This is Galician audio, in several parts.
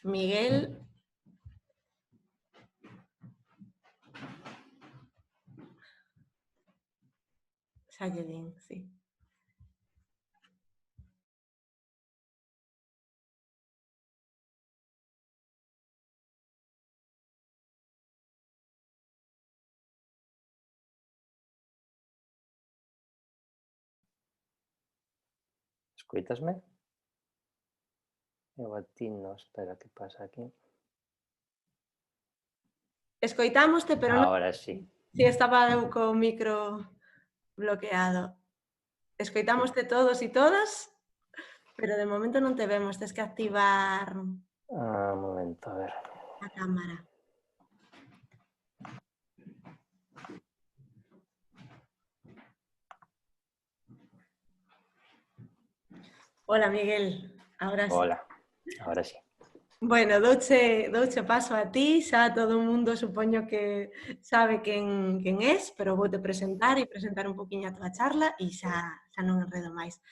Miguel. Salle ben, sí. Escoitasme? Eu a ti non, espera, que pasa aquí? Escoitámoste, pero non... Ahora sí. Si estaba eu co micro bloqueado. Escoitámoste todos e todas, pero de momento non te vemos, tens que activar Un momento, a ver. a cámara. Hola, Miguel. Ahora sí. Hola, ahora sí. Bueno, douche paso a ti, xa todo o mundo supoño que sabe quen és, pero voute presentar e presentar un poquinho a tua charla e xa non enredo máis.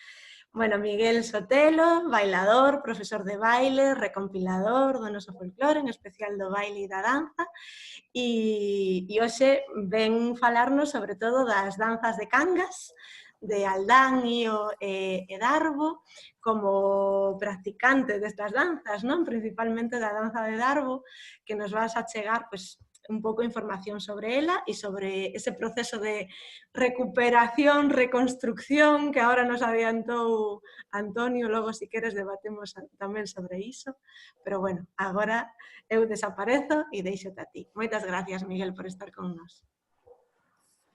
Bueno, Miguel Sotelo, bailador, profesor de baile, recompilador do noso folclore, en especial do baile e da danza, e hoxe ven falarnos sobre todo das danzas de Cangas, de Aldán, Ío e Darbo, como practicante destas danzas, non? Principalmente da danza de Darbo, que nos vas a chegar pues, un pouco de información sobre ela e sobre ese proceso de recuperación, reconstrucción que agora nos adiantou Antonio, logo si queres debatemos tamén sobre iso, pero bueno, agora eu desaparezo e deixote a ti. Moitas gracias, Miguel, por estar con nós.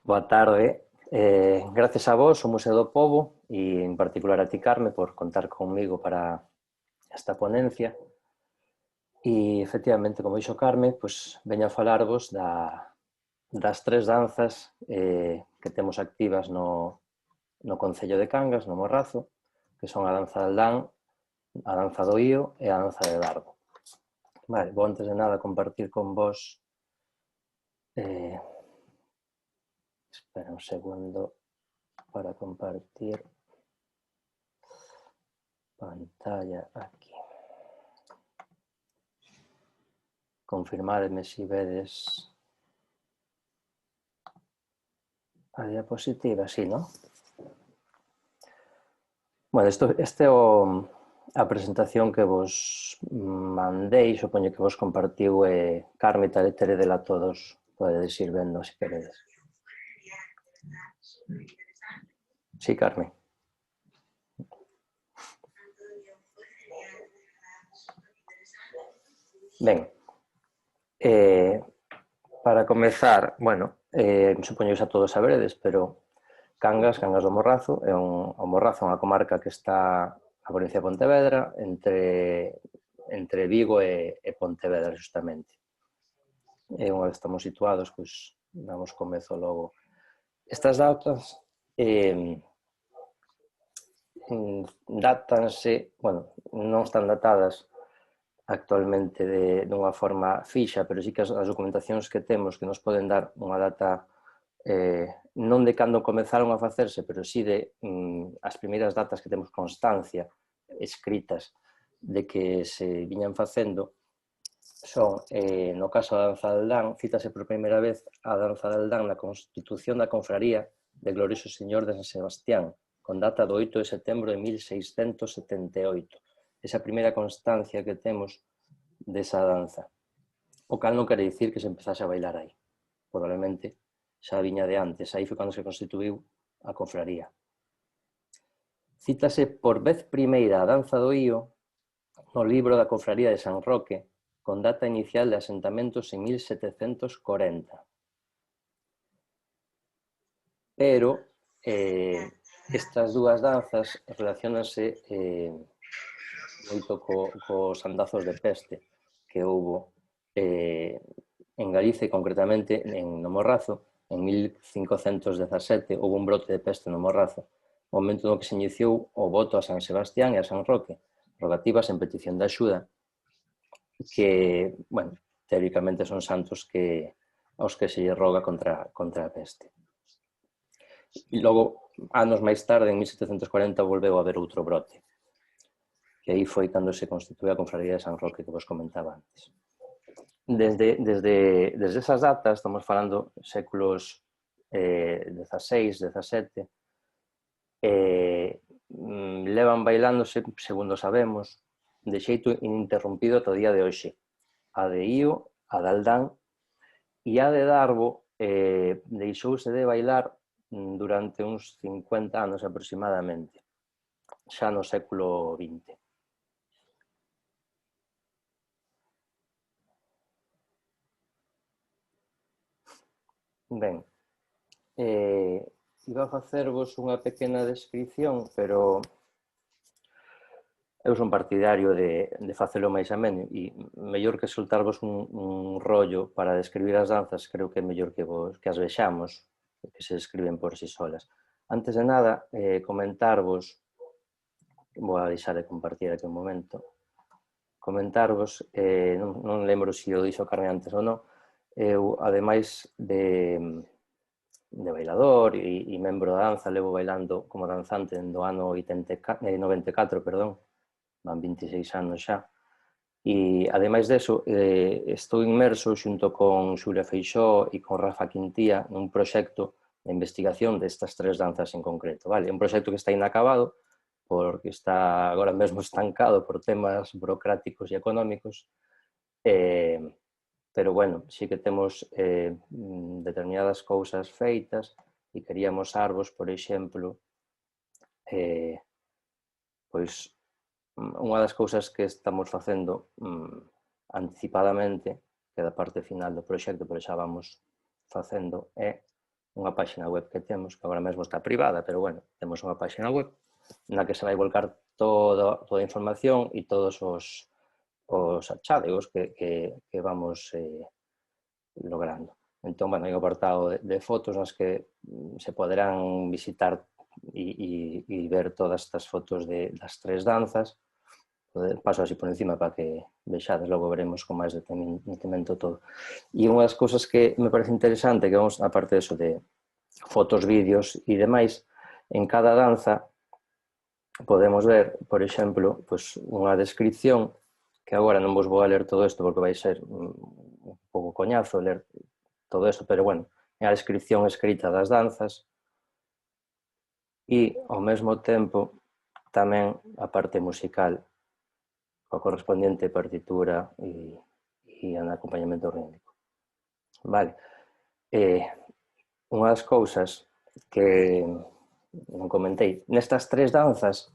Boa tarde. Gracias a vos, o Museo do Pobo, e en particular a ti, Carme, por contar conmigo para esta ponencia. E, efectivamente, como dixo Carme, pues, veño a falarvos das tres danzas que temos activas no Concello de Cangas, no Morrazo, que son a danza de Aldán, a danza do Ío e a danza de Darbo. Vale, vou antes de nada compartir con vos. Espera un segundo para compartir pantalla aquí. Confirmadme se vedes a diapositiva, sí, non? Bueno, este é a presentación que vos mandei, supoño que vos compartiu Carme, teredela todos, podedes ir vendo se queredes. Sí, Carme. Ben, para comezar, bueno, supoño que xa todos saberedes, pero Cangas do Morrazo, o Morrazo é unha comarca que está na provincia de Pontevedra, entre Vigo e Pontevedra, justamente. É onde estamos situados, pois, damos comezo logo. Estas datas dátanse, bueno, non están datadas actualmente dunha forma fixa, pero sí que as documentacións que temos que nos poden dar unha data non de cando comezaron a facerse, pero sí de as primeiras datas que temos constancia escritas de que se viñan facendo son, no caso da danza de Aldán, cítase por primeira vez a danza de Aldán na Constitución da Confraría de Glorioso Señor de San Sebastián, con data do 8 de setembro de 1678. Esa primeira constancia que temos desa danza. O cal non quere dicir que se empezase a bailar aí. Probablemente xa viña de antes, aí foi cando se constituíu a confraría. Cítase por vez primeira a danza do Ío no libro da Confraría de San Roque, con data inicial de asentamentos en 1740. Pero estas dúas danzas relacionanse moito cos andazos de peste que houbo en Galicia, concretamente no Morrazo, en 1517 houve un brote de peste no Morrazo, momento no que se iniciou o voto a San Sebastián e a San Roque, rogativas en petición de axuda, que, bueno, teóricamente son santos aos que se lle roga contra a peste. E logo, anos máis tarde, en 1740, volveu a haber outro brote. que aí foi cando se constituía a Confraría de San Roque, que vos comentaba antes. Desde esas datas, estamos falando séculos XVI, XVII, levan bailándose, segundo sabemos, de xeito ininterrompido ata o día de hoxe. A de Ío, a de Aldán e a de Darbo deixouse de bailar durante uns 50 anos aproximadamente, xa no século XX. Ben, iba a facervos unha pequena descripción, pero eu son partidario de facelo máis ameno e mellor que soltarvos un rollo para describir as danzas, creo que é mellor que as vexamos, que se describen por si solas. Antes de nada, comentarvos, vou a deixar de compartir aquí un momento, comentarvos, non lembro se o dixo Carmen antes ou non, eu, ademais de bailador e membro da danza, levo bailando como danzante do ano 94, perdón, van 26 anos xa. E, ademais deso, estou inmerso xunto con Xulia Feixó e con Rafa Quintía nun proxecto de investigación destas tres danzas en concreto. Vale? Un proxecto que está inacabado, porque está agora mesmo estancado por temas burocráticos e económicos, pero, bueno, sí que temos determinadas cousas feitas e queríamos arvos, por exemplo, pois, unha das cousas que estamos facendo anticipadamente, que é da parte final do proxecto, pero xa vamos facendo, é unha páxina web que temos, que agora mesmo está privada, pero, bueno, temos unha páxina web na que se vai volcar toda a información e todos os achádegos que vamos logrando. Entón, bueno, hai un apartado de fotos nas que se poderán visitar e ver todas estas fotos das tres danzas. Paso así por encima para que vexades, logo veremos con máis detenimento todo. E unha das cousas que me parece interesante, que vamos, aparte disso de fotos, vídeos e demais, en cada danza podemos ver, por exemplo, unha descripción, que agora non vos vou a ler todo isto porque vai ser un pouco coñazo ler todo isto, pero, bueno, é a descripción escrita das danzas e, ao mesmo tempo, tamén a parte musical, coa correspondiente partitura e en acompañamento rítmico. Vale. Unha das cousas que non comentei, nestas tres danzas,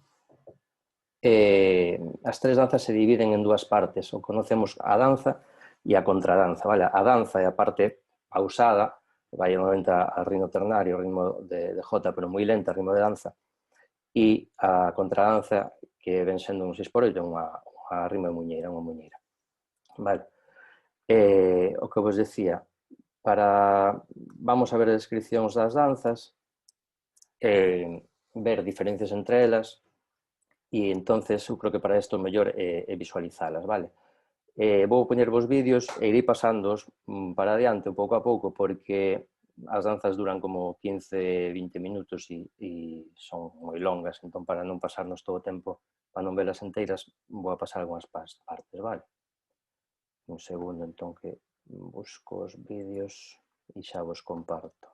as tres danzas se dividen en dúas partes, o conocemos a danza e a contradanza. Vale? A danza é a parte pausada, vai normalmente ao ritmo ternario, ao ritmo de jota, pero moi lenta, ao ritmo de danza, e a contradanza, que ven sendo un 6x8, a ritmo de muñeira, unha muñeira. Vale. O que vos decía, vamos a ver descripcións das danzas, ver diferencias entre elas, e entonces eu creo que para isto o mellor é visualizalas, vale? Vou poñervos vídeos e irei pasándoos para adiante pouco a pouco, porque as danzas duran como 15-20 minutos e son moi longas, entón para non pasarnos todo o tempo, para non velas enteiras, vou a pasar algunhas partes, vale? Un segundo, entón, que busco os vídeos e xa vos comparto.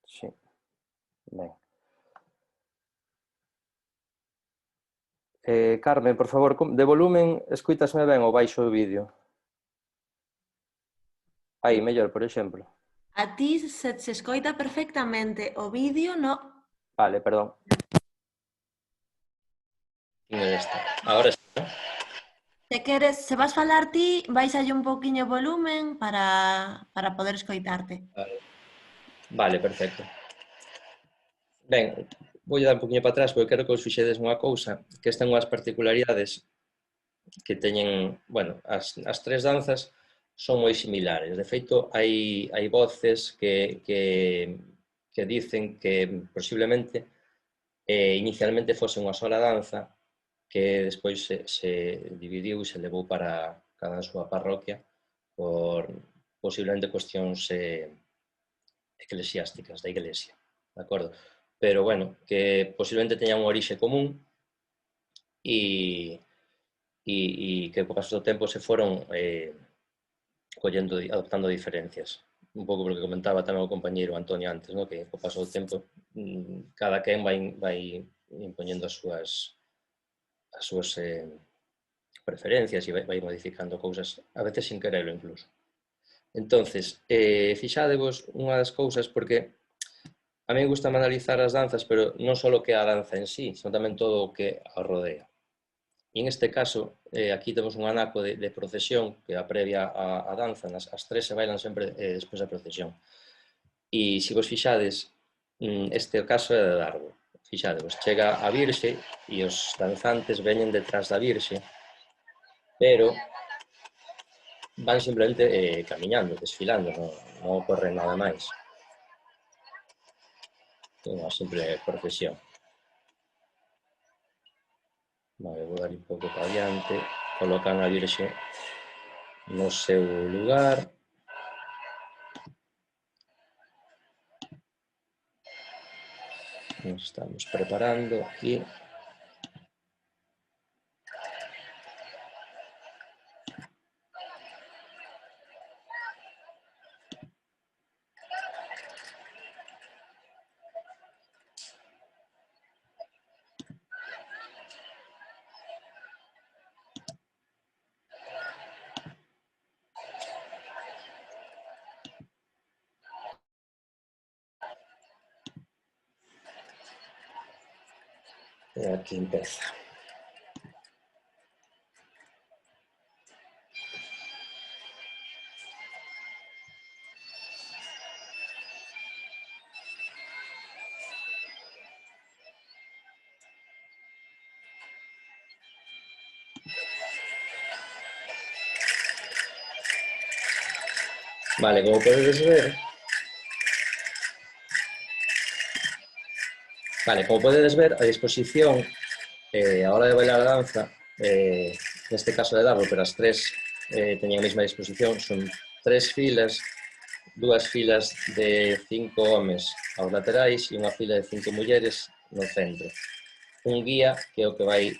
Sí, ben. Carmen, por favor, de volumen, escoitasme ben ou baixo o vídeo? Aí, mellor, por exemplo. A ti se escoita perfectamente, o vídeo no. Vale, perdón. Agora sí. Se queres, se vas falar ti, baisalle un pouquiño o volumen para poder escoitarte. Vale, perfecto. Ben, vou dar un poquinho para atrás porque quero que os fixedes unha cousa, que estas unhas particularidades que teñen, bueno, as tres danzas son moi similares. De feito, hai voces que dicen que posiblemente inicialmente fose unha sola danza que despois se dividiu e se levou para cada súa parroquia por posiblemente cuestións eclesiásticas da Iglesia, de acordo? Pero, bueno, que posiblemente teñan unha orixe común e que co paso do tempo se foron adoptando diferencias. Un pouco porque comentaba tamén o compañeiro Antonio antes, ¿no? Que co paso do tempo cada quen vai impoñendo as súas preferencias e vai modificando cousas, a veces sin quererlo incluso. Entonces, fixadevos unha das cousas, porque a mí me gusta analizar as danzas, pero non só o que é a danza en sí, senón tamén todo o que a rodea. E en este caso, aquí temos un anaco de procesión que a previa a danza, as tres se bailan sempre despois da procesión. E se vos fixades, este caso é de Darbo. Fixadevos, chega a Virxe e os danzantes veñen detrás da Virxe, pero van simplemente camiñando, desfilando, non ocorre nada máis. É unha simple procesión. Vale, vou dar un pouco para adiante, colocan a Virxe no seu lugar. Nos estamos preparando aquí. E aquí empeza. Vale, como podedes ver, a disposición a hora de bailar a danza, neste caso de Darbo, pero as tres teñen a mesma disposición, son 3 filas, 2 filas de 5 homes aos laterais e unha fila de 5 mulleres no centro. Un guía que é o que vai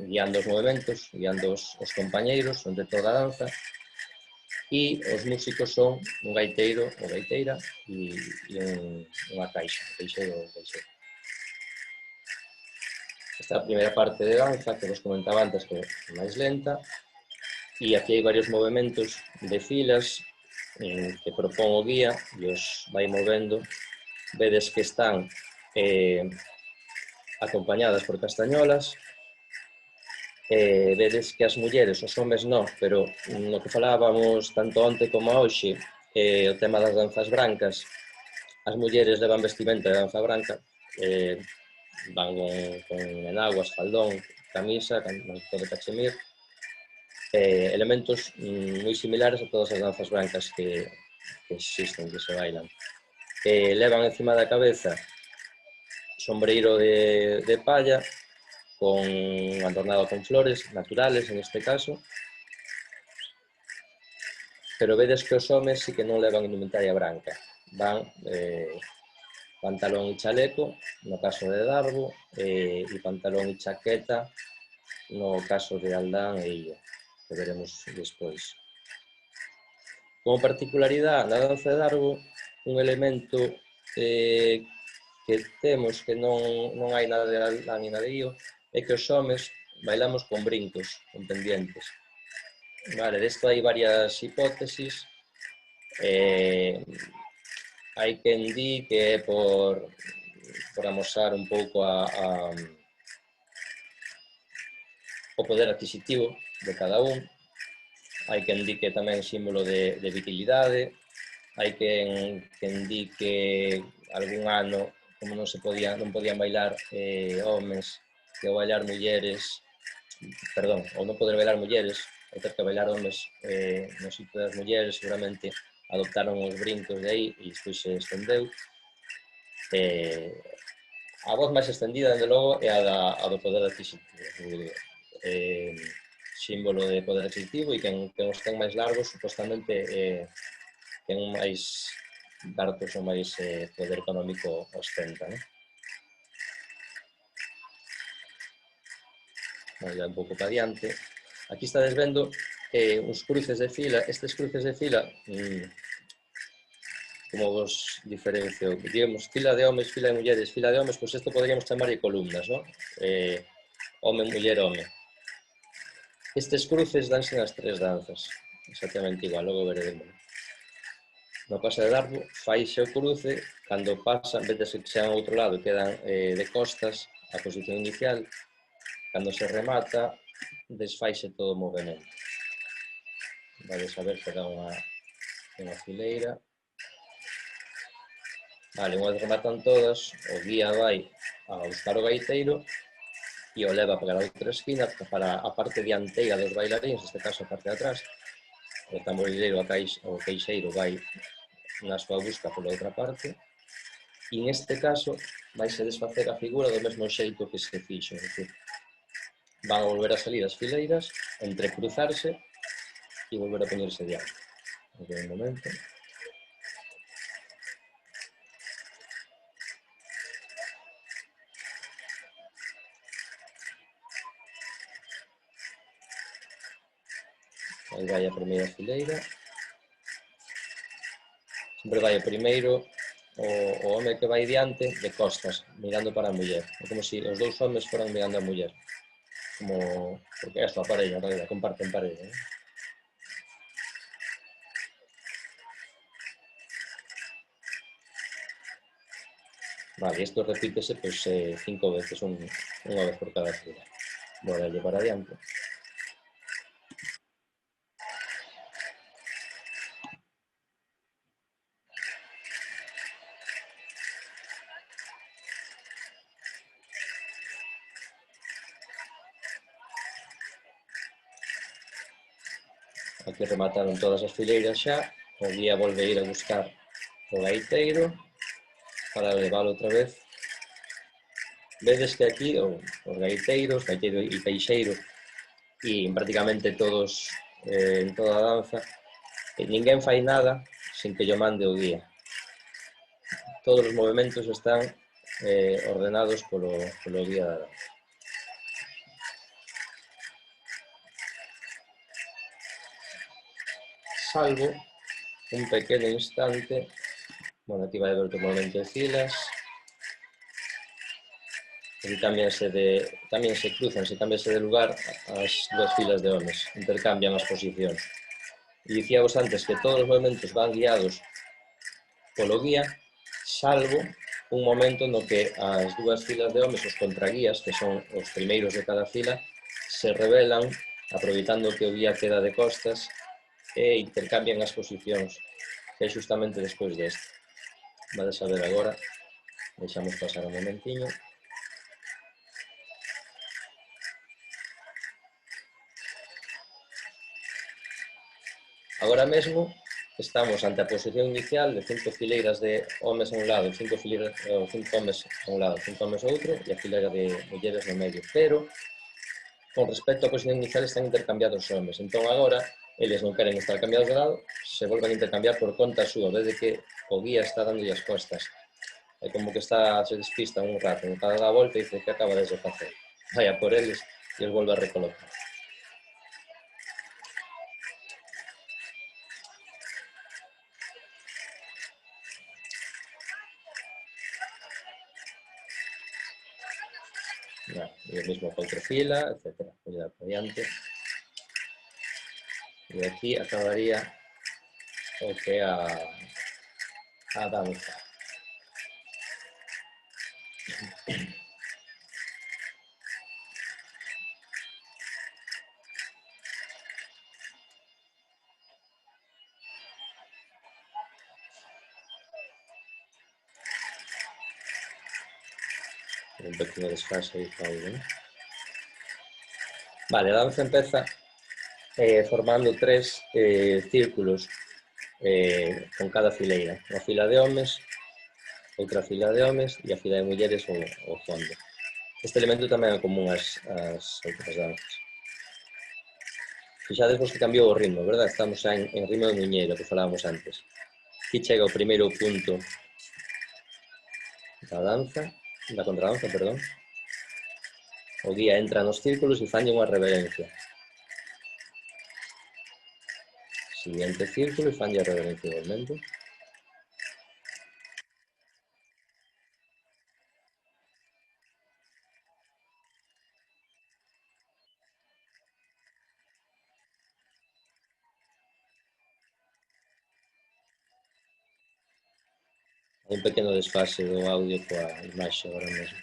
guiando os movimentos, guiando os compañeiros onde toda a danza, e os músicos son un gaiteiro ou gaiteira e unha caixa, o caixeiro ou caixeiro. Esta é a primeira parte de danza que vos comentaba antes, que é máis lenta, e aquí hai varios movimentos de filas que propón o guía e os vai movendo. Vedes que están acompañadas por castañolas, vedes que as mulleres, os homes non, pero no que falábamos tanto onte como hoxe, o tema das danzas brancas, as mulleres levan vestimenta de danza branca, van con enaguas, faldón, camisa, manto de cachemir, elementos moi similares a todas as danzas brancas que existen, que se bailan. Levan encima da cabeza sombreiro de palla, adornado con flores naturales, en este caso, pero vedes que os homes sí que non levan indumentaria branca, van pantalón e chaleco, no caso de Darbo, e pantalón e chaqueta, no caso de Aldán e Illo, que veremos despois. Como particularidade na danza de Darbo, un elemento que temos que non hai nada de Aldán e nada de Illo, é que os homes bailamos con brincos, con pendientes. Vale, desto hai varias hipótesis. Hai quen di que é por amosar un pouco o poder adquisitivo de cada un. Hai quen di que tamén é símbolo de virilidade. Hai quen di que algún ano, como non podían bailar homes, que bailar mulleres, perdón, ou non poder bailar mulleres, ao ter que bailar homes no sitio das mulleres, seguramente adoptaron os brincos de aí e despois se estendeu. A voz máis estendida, dende logo, é a do poder adquisitivo. Símbolo de poder adquisitivo, e quen os ten máis largos, supostamente, quen máis cartos ou máis poder económico ostenta, non? Vamos a un pouco para diante. Aquí estades vendo uns cruces de fila. Estes cruces de fila, como vos diferencio, digamos, fila de homes, fila de mulleres, fila de homes, pois isto poderíamos chamar de columnas, non? Home, muller, home. Estes cruces danse nas tres danzas, exactamente igual, logo veremos. No pase de largo, faise o cruce, cando pasa, en vez de que sean ao outro lado, quedan de costas a posición inicial, cando se remata, desfaise todo o movimento. Vais a ver que dá unha fileira. Vale, unha vez rematan todas, o guía vai a buscar o gaiteiro e o leva para a outra esquina, para a parte dianteira dos bailaríns, neste caso a parte de atrás. O tamborileiro, o queixeiro, vai na súa busca pola outra parte, e neste caso vaise desfacer a figura do mesmo xeito que se fixo, é dicir, van a volver a salir as fileiras, entrecruzarse e volver a poñerse diante. Aquí un momento. Aí vai a primeira fileira. Sempre vai o primeiro, o home que vai diante, de costas, mirando para a muller. É como se os dous homes foran mirando a muller. Como, porque é a parella, en realidad, comparten parella, ¿eh? Vale, isto repítese pois 5 veces, unha vez por cada fila. Vou darlle para adiante. Aquí remataron todas as fileiras xa, o guía volve a ir a buscar o gaiteiro para leválo outra vez. Vedes que aquí os gaiteiros, gaiteiro e queixeiro, e prácticamente todos en toda a danza, ninguén fai nada sin que yo mande o guía. Todos os movimentos están ordenados polo guía da danza. Salvo un pequeno instante, bueno, aquí vai a ver outro movimento de filas, e tamén se cruzan, se cambiase de lugar as dúas filas de homes, intercambian as posicións. E dicíamos antes que todos os movimentos van guiados polo guía, salvo un momento no que as dúas filas de homes, os contraguías, que son os primeiros de cada fila, se revelan, aproveitando que o guía queda de costas, e intercambian as posicións, que é justamente despois deste. Vades a ver agora, deixamos pasar un momentiño. Agora mesmo estamos ante a posición inicial de 5 fileiras de homes a un lado, 5 homes a un lado, 5 homes a outro, e a fileira de mulleres no medio. Pero, con respecto á posición inicial, están intercambiados os homes. Entón, agora, eles non queren estar cambiados de lado, se volven a intercambiar por conta súa, en vez de que o guía está dando as costas. É como que se despista un rato, cada da volta e dice que acaba de facer. Vai a por eles e os volve a recolocar. E o mesmo para outra fila, etc. Cuidado por diante. E aquí acabaría o que é a danza. Un pequeno desfase aí, Paulo, ¿no? Vale, a danza empeza formando 3 círculos con cada fileira. Unha fila de homes, outra fila de homes e a fila de mulleres ao fondo. Este elemento tamén é común ás outras danzas. Fixades vos que cambiou o ritmo, verdad? Estamos xa en ritmo de muñeiro, que falábamos antes. Aquí chega o primeiro punto da danza, da contradanza, perdón. O guía entra nos círculos e fanlle unha reverencia. Siguiente círculo e fanlle a reverencia igualmente. Hai un pequeno desfase do audio coa imaxe agora mesmo.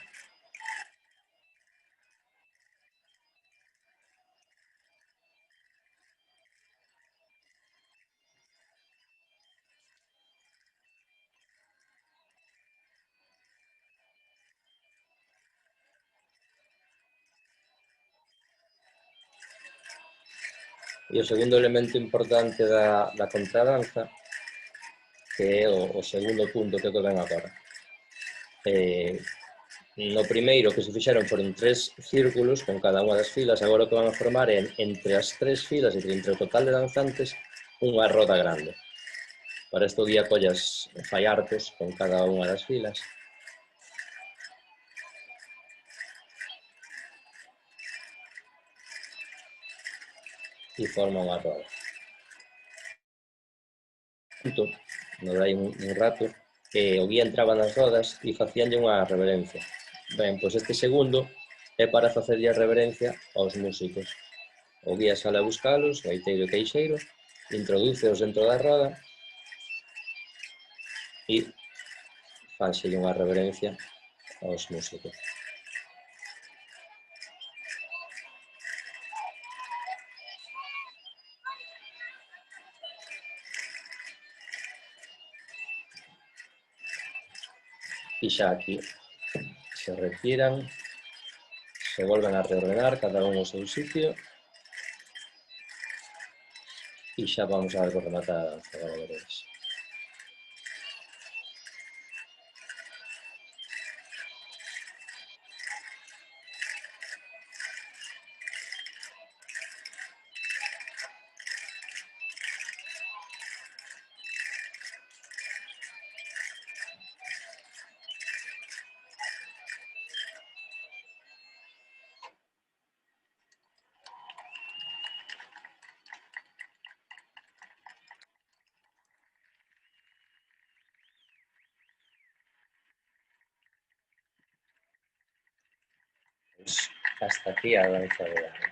E o segundo elemento importante da contradanza, que é o segundo punto que ven agora. No primeiro que se fixeron foron 3 círculos con cada unha das filas, agora o que van a formar é entre as 3 filas e entre o total de danzantes unha roda grande. Para isto o guía collas fai arcos con cada unha das filas. E forma unha roda. No dai un rato, o guía entraba nas rodas e facíanlle unha reverencia. Ben, pois este segundo é para facerlle a reverencia aos músicos. O guía sale a buscalos, gaiteiro e queixeiro, introdúceos dentro da roda e fanxelle unha reverencia aos músicos. E xa aquí se retiran, se volven a reordenar, cada un ao seu sitio, e xa vamos a ver por rematar a danza, agora veréis. Hasta aquí a danza de agua.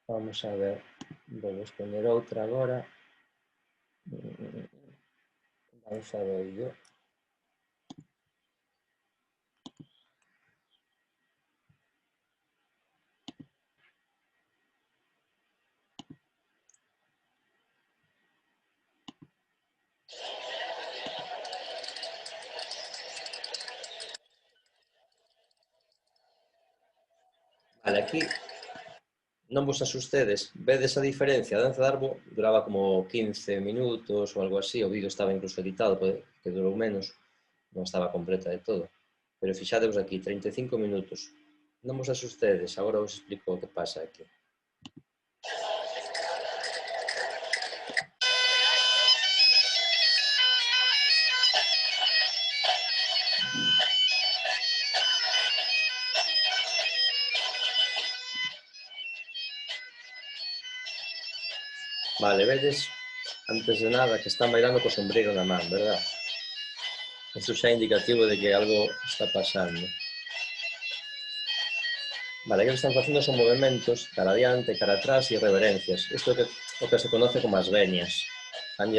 Vamos a ver, vou poñer outra agora. Danza do oído. Vale, aquí non vos asustedes, vedes a diferencia, a danza de arbo duraba como 15 minutos ou algo así, o vídeo estaba incluso editado, que durou menos, non estaba completa de todo, pero fixadevos aquí, 35 minutos, non vos asustedes, agora vos explico o que pasa aquí. Vale, vedes, antes de nada, que están bailando co sombreiro na man, verdad? Isto xa é indicativo de que algo está pasando. Vale, que están facendo son movimentos cara adiante, cara atrás e reverencias. Isto é o que se conoce como as venias. Fan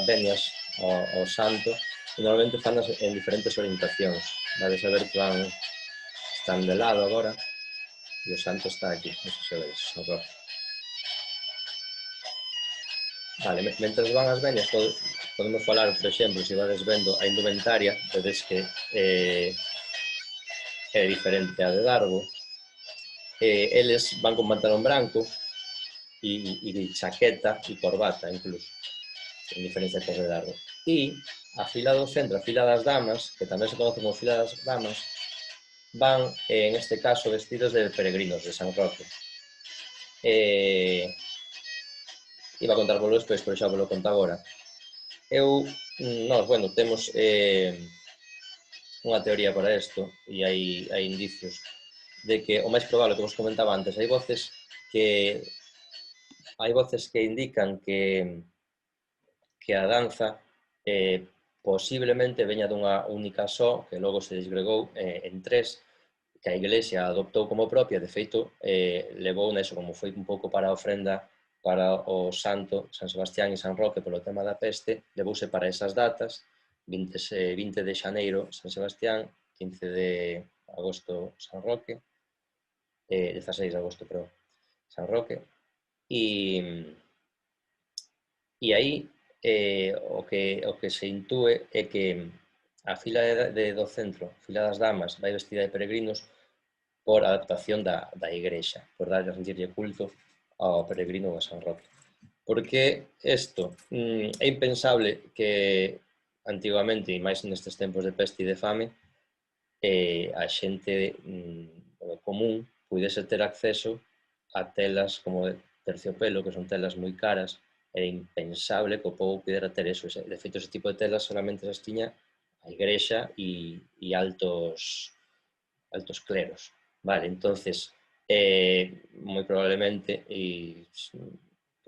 venias ao santo e normalmente fan en diferentes orientacións. Vades a ver que están de lado agora e o santo está aquí, non sei se veis, no rojo. Vale, mentre van as venias podemos falar, por exemplo, se vades vendo a indumentaria, vedes que é diferente a de Darbo. eles van con pantalón branco e chaqueta e corbata incluso, en diferencia cos de Dardo. E a fila do centro, a fila das damas, que tamén se conoce como fila das damas, van, en este caso, vestidos de peregrinos de San Roque. Iba a contar polo despois, pero xa vos lo conto agora. Nós, bueno, temos unha teoría para isto, e hai indicios de que o máis probable, que vos comentaba antes, hai voces que indican que a danza posiblemente veña dunha única só, que logo se desgregou en tres, que a Iglesia adoptou como propia, de feito, levou neso, como foi un pouco para a ofrenda para o santo San Sebastián e San Roque polo tema da peste, levouse para esas datas, 20 de xaneiro San Sebastián, 15 de agosto San Roque, 16 de agosto, perdón, San Roque, e aí o que se intúe é que a fila do centro, a fila das damas, vai vestida de peregrinos por adaptación da Igrexa, por darlle a sentirlle culto ao peregrino a San Roque. Porque isto é impensable que antigamente, e máis nestes tempos de peste e de fame, a xente común pudese ter acceso a telas como de terciopelo, que son telas moi caras, é impensable que o povo pudera ter eso. De feito, ese tipo de telas solamente as tiña a Igrexa e altos cleros. Vale, entonces, moi probablemente, e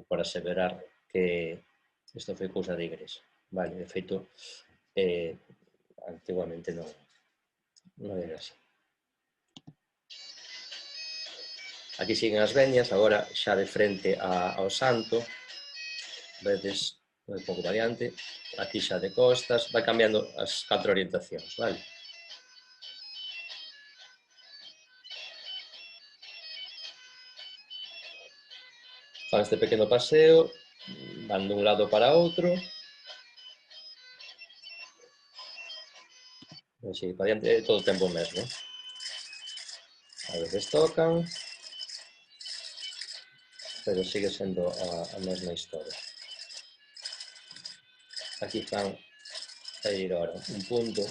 por aseverar que isto foi cousa da Igrexa. Vale, de feito, antiguamente non era así. Aquí siguen as veñas, agora xa de frente ao santo, vedes un pouco variante, aquí xa de costas, vai cambiando as 4 orientacións, vale? Fan este pequeno paseo, van dun lado para outro, así, para diante, todo o tempo mesmo. A veces tocan, pero sigue sendo a mesma historia. Aquí fan a ir ahora un punto.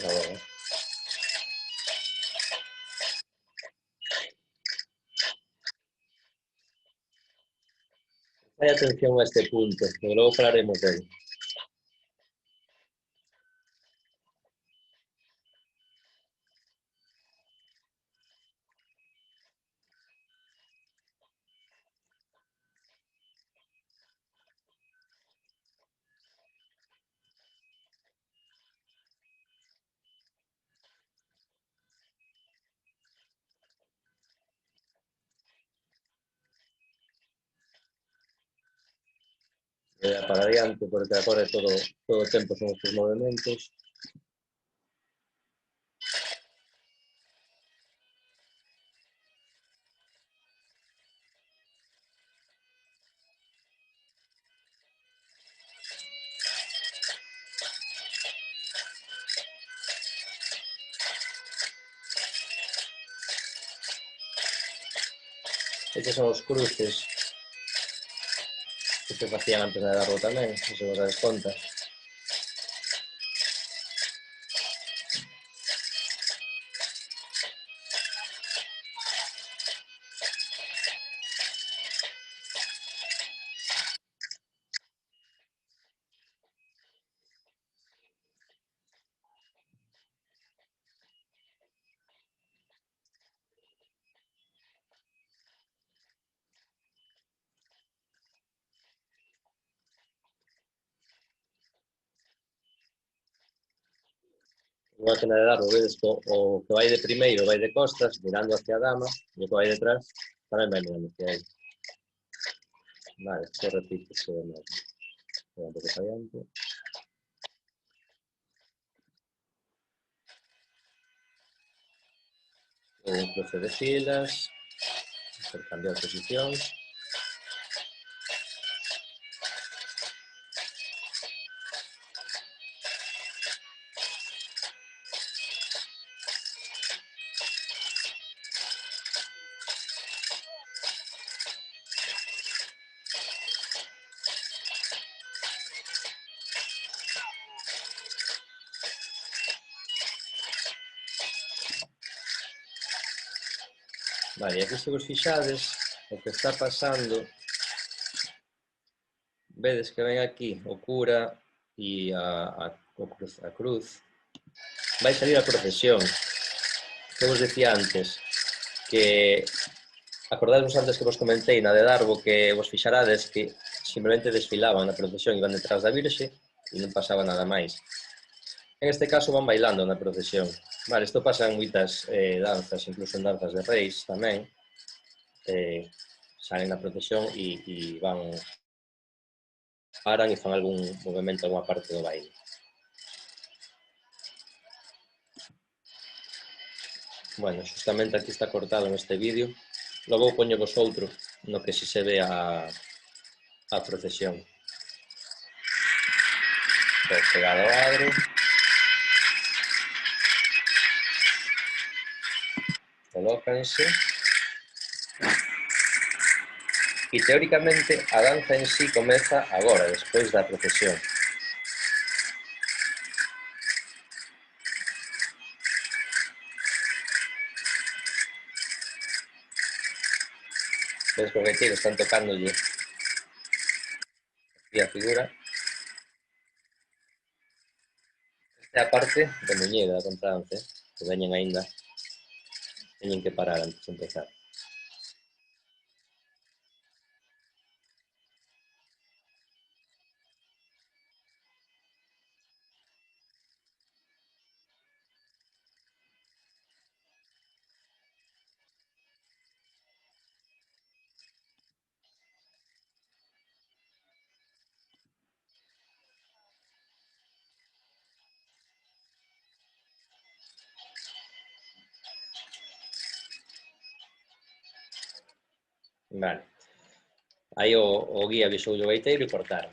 Agora. Hai atención a este punto, que logo falaremos dele. Para adiante, porque agora todo o tempo son estes movimentos. Estes son os cruces que se facían antes de darlo tamén, se vos dades conta. Unha máquina de darlo, vedes que o que vai de primeiro vai de costas, mirando hacia a dama, e o que vai detrás tamén vai mirando hacia ele. Vale, isto repítese de novo. Un pouco para adiante. Un cruce de filas, intercambiar posicións. Vale, aquí se vos fixades, o que está pasando, vedes que ven aquí o cura e a cruz, vai salir a procesión. Que vos decía antes, que acordadvos antes que vos comentei na de Darbo que vos fixarades que simplemente desfilaban na procesión, iban detrás da Virxe e non pasaba nada máis. En este caso van bailando na procesión. Vale, isto pasa en moitas danzas, incluso en danzas de reis tamén. Salen na procesión e van, paran e fan algún movimento, alguma parte do baile. Bueno, justamente aquí está cortado neste vídeo. Logo poño vos outro no que si se ve a procesión. Pues pegado ao adro. Colócanse. E teóricamente a danza en sí comeza agora, despois da procesión. Ves que os reteiros están tocándolle aquí a figura. Esta é a parte de muñeira da contradanza, que veñen aínda, teñen que parar antes de empezar. Vale. Aí o guía avisou o gaiteiro e cortaron.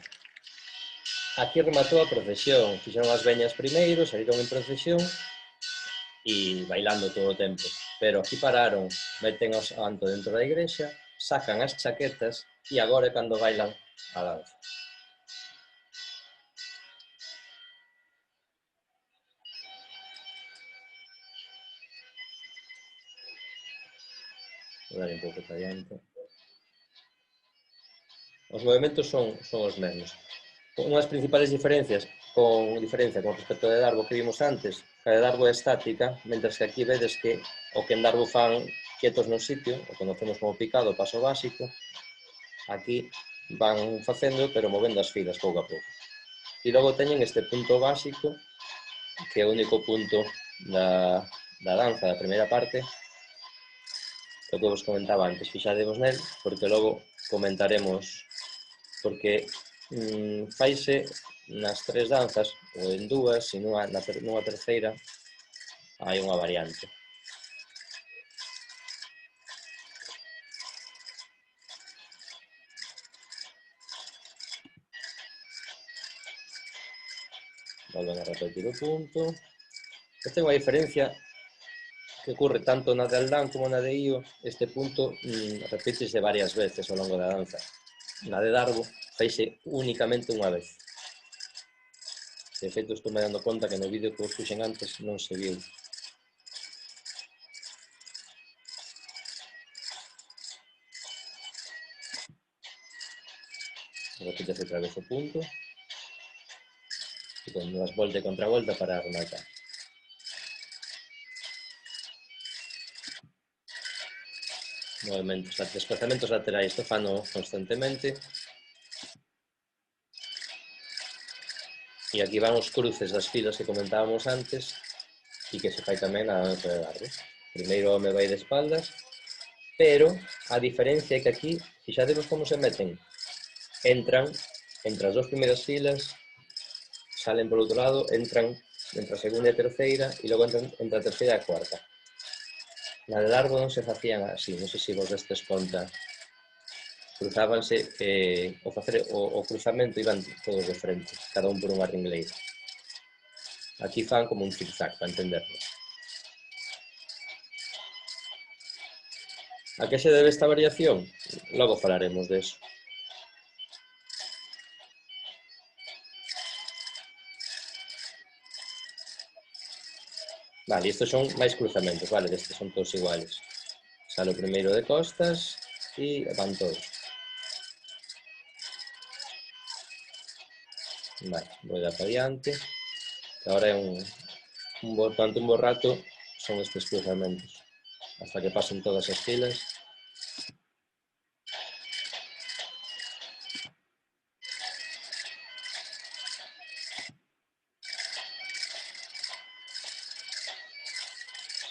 Aquí rematou a procesión, fixeron as veñas primeiro, saíron en procesión e bailando todo o tempo. Pero aquí pararon, meten o santo dentro da igrexa, sacan as chaquetas e agora é cando bailan a danza. Vou dar un pouco para adiante. Os movimentos son os mesmos. Unhas principales diferencias con respecto de Darbo que vimos antes, que a de Darbo é estática, mentres que aquí vedes que o que en Darbo fan quietos no sitio, o conocemos como picado, paso básico, aquí van facendo, pero movendo as filas pouco a pouco. E logo teñen este punto básico, que é o único punto da danza, da primeira parte, o que vos comentaba antes, fixadevos nel, porque logo comentaremos, porque faise nas tres danzas, ou en dúas, e nunha terceira hai unha variante. Volven a repetir o punto. Esta é unha diferencia que ocorre tanto na de Aldán como na de Io. Este punto repítese varias veces ao longo da danza. Na de Darbo faise únicamente unha vez. De feito, estou me dando conta que no vídeo que vos puxen antes non se viu. Repítese outra vez o punto. E con unhas volta e contravolta para rematar. Movimentos, desplazamentos laterais, isto fano constantemente. E aquí van os cruces das filas que comentábamos antes e que se fai tamén na danza de Darbo. Primeiro o home vai de espaldas, pero a diferencia é que aquí, fixadevos como se meten, entran entre as 2 primeiras filas, salen por outro lado, entran entre a segunda e a terceira, e logo entran entre a terceira e a cuarta. Na de largo non se facían así, non sei se vos destes conta. Cruzábanse, ao facer o cruzamento iban todos de frente, cada un por unha ringleira. Aquí fan como un zigzag, para entenderlo. A que se debe esta variación? Logo falaremos de eso. Vale, estes son máis cruzamentos, vale, destes son todos iguales. Sale o primeiro de costas e van todos. Vale, vou dar para diante. Agora é un bo rato son estes cruzamentos, hasta que pasen todas as filas.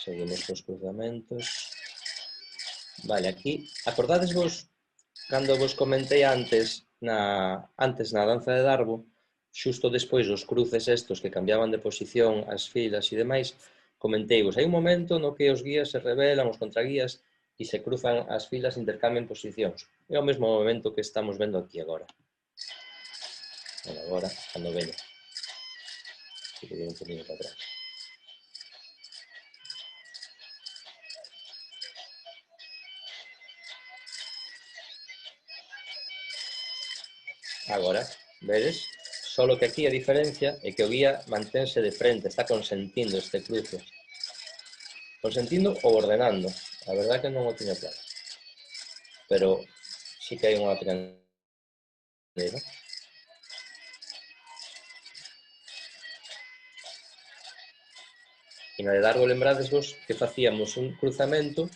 Seguimos cos cruzamentos. Vale, aquí, acordadesvos cando vos comentei antes na danza de Darbo, xusto despois dos cruces estos que cambiaban de posición as filas e demais, comenteivos, hai un momento no que os guías se revelan, os contraguías, e se cruzan as filas e intercambian posicións. É o mesmo momento que estamos vendo aquí agora. Agora, cando veño. Así que un poquinho para atrás. Agora, vedes? Solo que aquí a diferencia é que o guía mantense de frente, está consentindo este cruce. Consentindo ou ordenando. A verdade que non o tiño claro. Pero sí que hai unha pequena. E na de Darbo lembradesvos que facíamos un cruzamento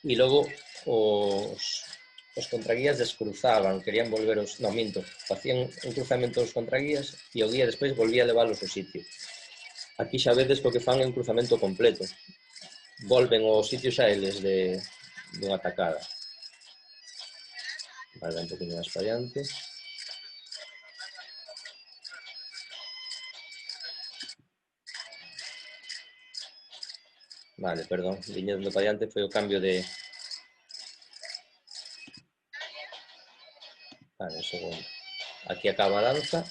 e logo os contraguías descruzaban, querían volver os... Non, minto, facían un cruzamento os contraguías e o guía despois volvía a leválos ao sitio. Aquí xa vedes que o que fan é un cruzamento completo. Volven ao sitio xa eles dunha atacada. Vale, un poquinho máis para adiante. Vale, perdón, viñendo para adiante foi o cambio de... Vale, un segundo. Aquí acaba a danza.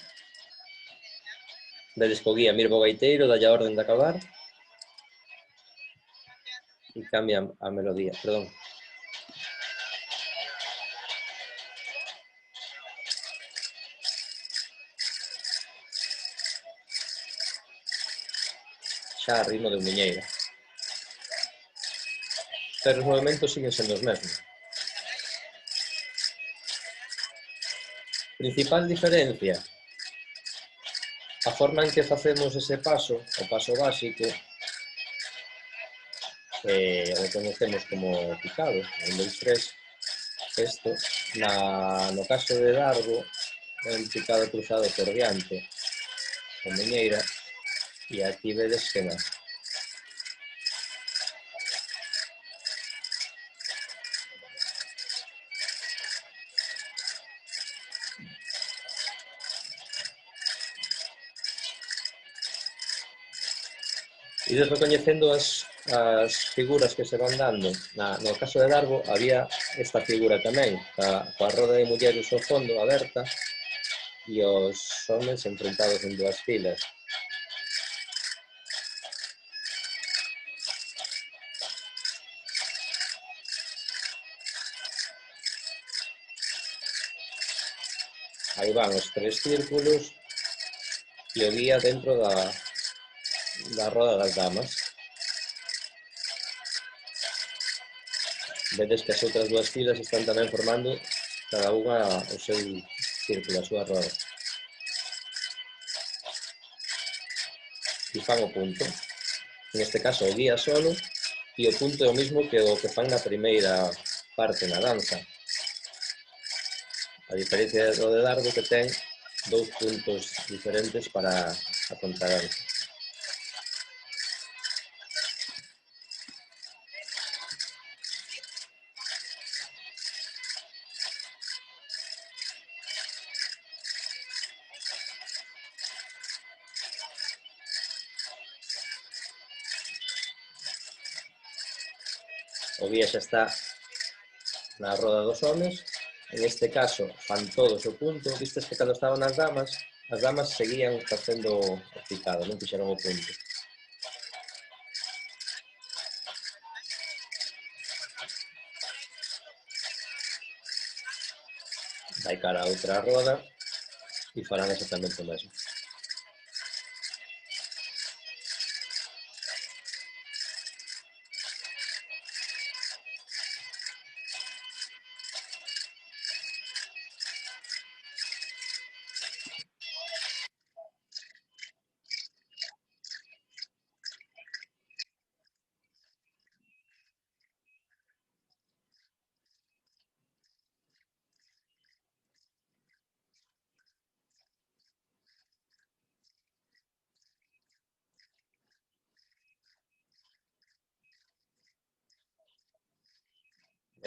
Vedes que o guía mirva o gaiteiro, dalle a orden de acabar. E cambia a melodía, perdón. Xa a ritmo de muñeira. Pero os movimentos siguen sendo os mesmos. Principal diferencia, a forma en que facemos ese paso, o paso básico, o conocemos como picado, 1, 2, 3, isto, no caso de Darbo, é un picado cruzado por diante, con muñeira, e aquí vedes que non. Ides recoñecendo as figuras que se van dando. No caso de Darbo había esta figura tamén, coa roda de mulleres ao fondo aberta e os homens enfrentados en 2 filas. Aí van os 3 círculos e o guía dentro da roda das damas. Vedes que as outras 2 filas están tamén formando cada unha o seu círculo, a súa roda. E fan o punto. Neste caso o guía solo, e o punto é o mismo que o que fan na primeira parte na danza. A diferencia do de Darbo que ten 2 puntos diferentes para a contradanza. O guía xa está na roda dos homes. En este caso, fan todos o punto. Vistes que cando estaban as damas seguían facendo o picado, non fixeron o punto. Vai cara a outra roda e farán exactamente o mesmo.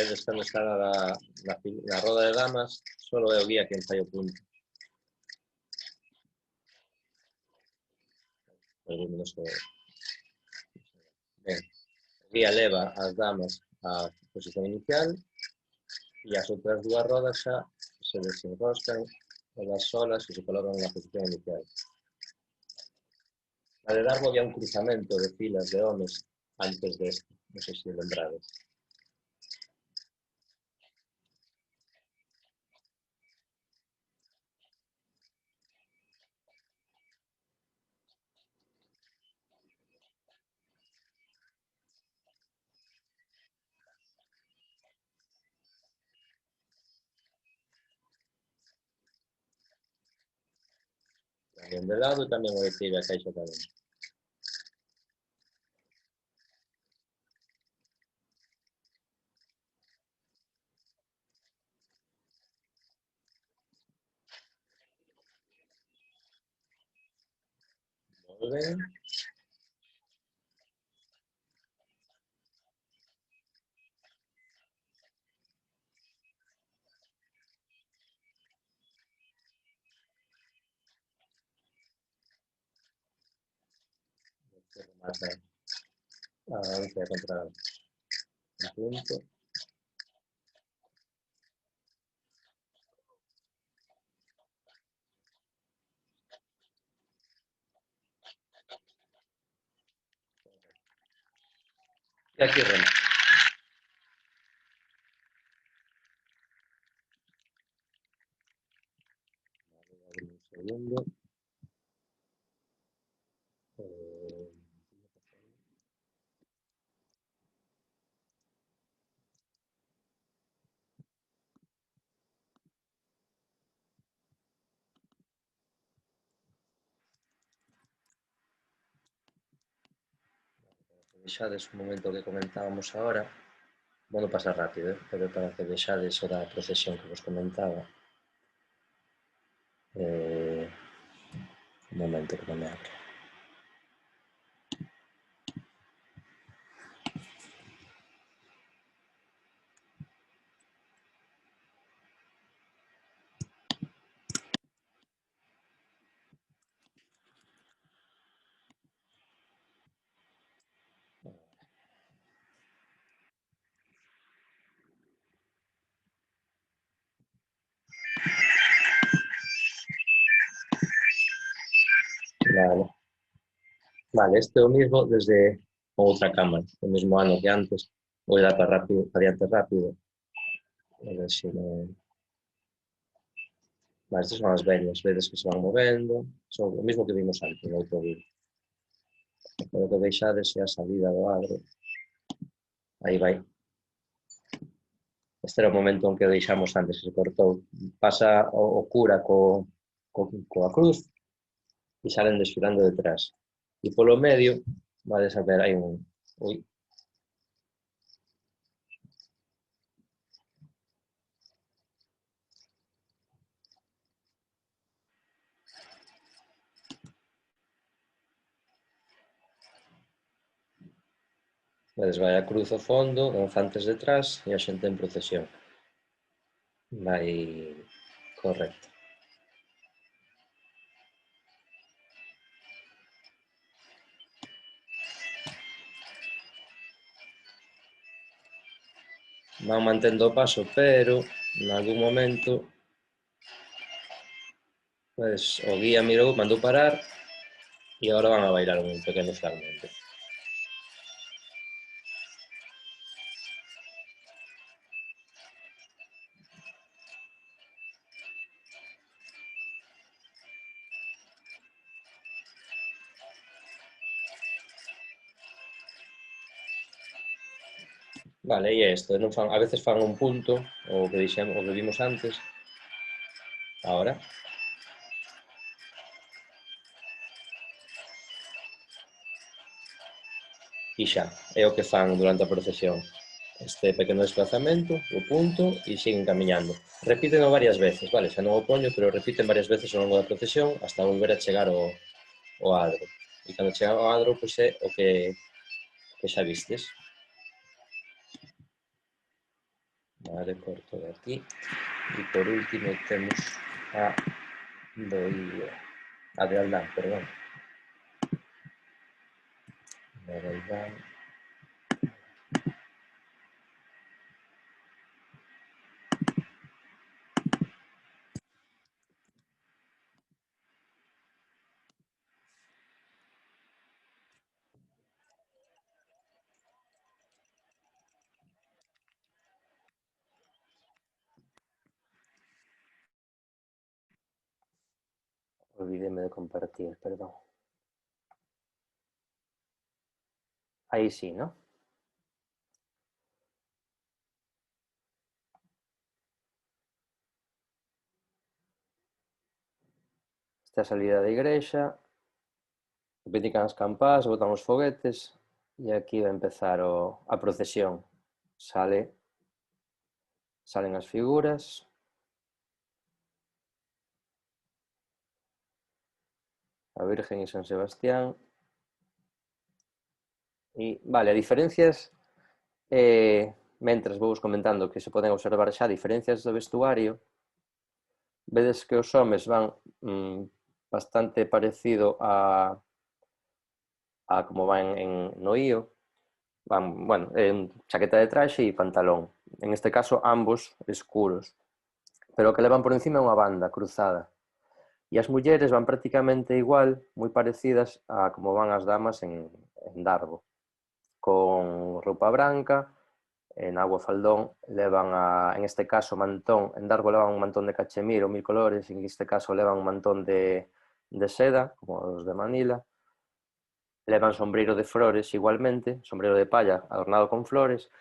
Eles cando están na roda de damas, solo é o guía quen fai o punto. Ben, o guía leva as damas á posición inicial e as outras dúas rodas xa se desenroscan elas solas e se colocan na posición inicial. Na de Darbo había un cruzamento de filas de homes antes deste, non sei se lembrades. Tamén de lado e tamén o de tira a caixa tamén. Moi ben. Se remata a avance contra o punto. E aquí remata. Un segundo. Vexades un momento que comentábamos agora. Bueno, pasa rápido, pero para que vexades o da procesión que vos comentaba. Un momento que non me abre. Vale. Vale, este é o mismo desde outra cámara, o mesmo ano que antes. Vou dar para rápido, adiante rápido. A ver se non... Vale, estas son as vellas, vedes que se van movendo. Son o mismo que vimos antes, no outro vídeo. Pero que veixades é a salida do adro. Aí vai. Este era o momento en que o deixamos antes, que se cortou. Pasa o cura coa cruz e salen desfilando detrás. E polo medio, vades a ver, hai un... Ui. Vedes, vai a cruz ao fondo, danzantes detrás e a xente en procesión. Vai correcto. van mantendo o paso, pero en algún momento pues, o guía mirou, mandou parar e agora van a bailar un pequeno fragmento. Vale, e isto, non fan, a veces fan un punto, o que vimos antes, ahora. E xa, é o que fan durante a procesión. Este pequeno desplazamento, o punto, e siguen camiñando. Repíteno varias veces, vale? Xa non o poño, pero repiten varias veces ao longo da procesión hasta volver a chegar ao adro. E cando chegan ao adro, pois é o que xa vistes. Vale, corto de aquí. E por último temos a do Ilio. A de Aldán, perdón. A de Aldán. Olvídeme de compartir, perdón. Ahí sí, ¿no? Esta é a salida da igrexa, petican as campás, botan os foguetes e aquí vai empezar a procesión. Salen as figuras. A Virgen e San Sebastián. E, vale, a diferencias, mentras vou comentando que se poden observar xa, diferencias do vestuario, vedes que os homes van bastante parecido a como van no IO, van, bueno, en chaqueta de traxe e pantalón. En este caso, ambos escuros. Pero o que levan por encima é unha banda cruzada. E as mulleres van prácticamente igual, moi parecidas a como van as damas en Darbo. Con roupa branca, en agua faldón levan, en este caso, mantón. En Darbo levan un mantón de cachemir ou mil colores, en este caso levan un mantón de seda, como os de Manila. Levan sombreiro de flores igualmente, sombreiro de palla adornado con flores,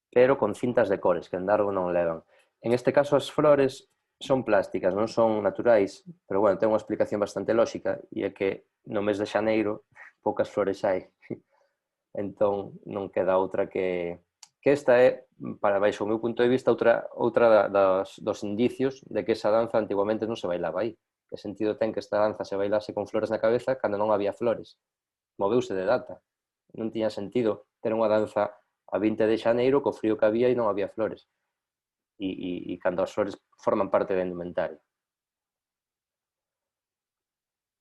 pero con cintas de cores, que en Darbo non levan. En este caso as flores son plásticas, non son naturais, pero bueno, ten unha explicación bastante lógica, e é que no mes de xaneiro poucas flores hai. Entón non queda outra que esta é, para baixo o meu punto de vista, outra dos indicios de que esa danza antiguamente non se bailaba aí. Que sentido ten que esta danza se bailase con flores na cabeza cando non había flores? Moveuse de data. Non tiña sentido ter unha danza a 20 de xaneiro co frío que había e non había flores. E cando as flores forman parte da indumentaria.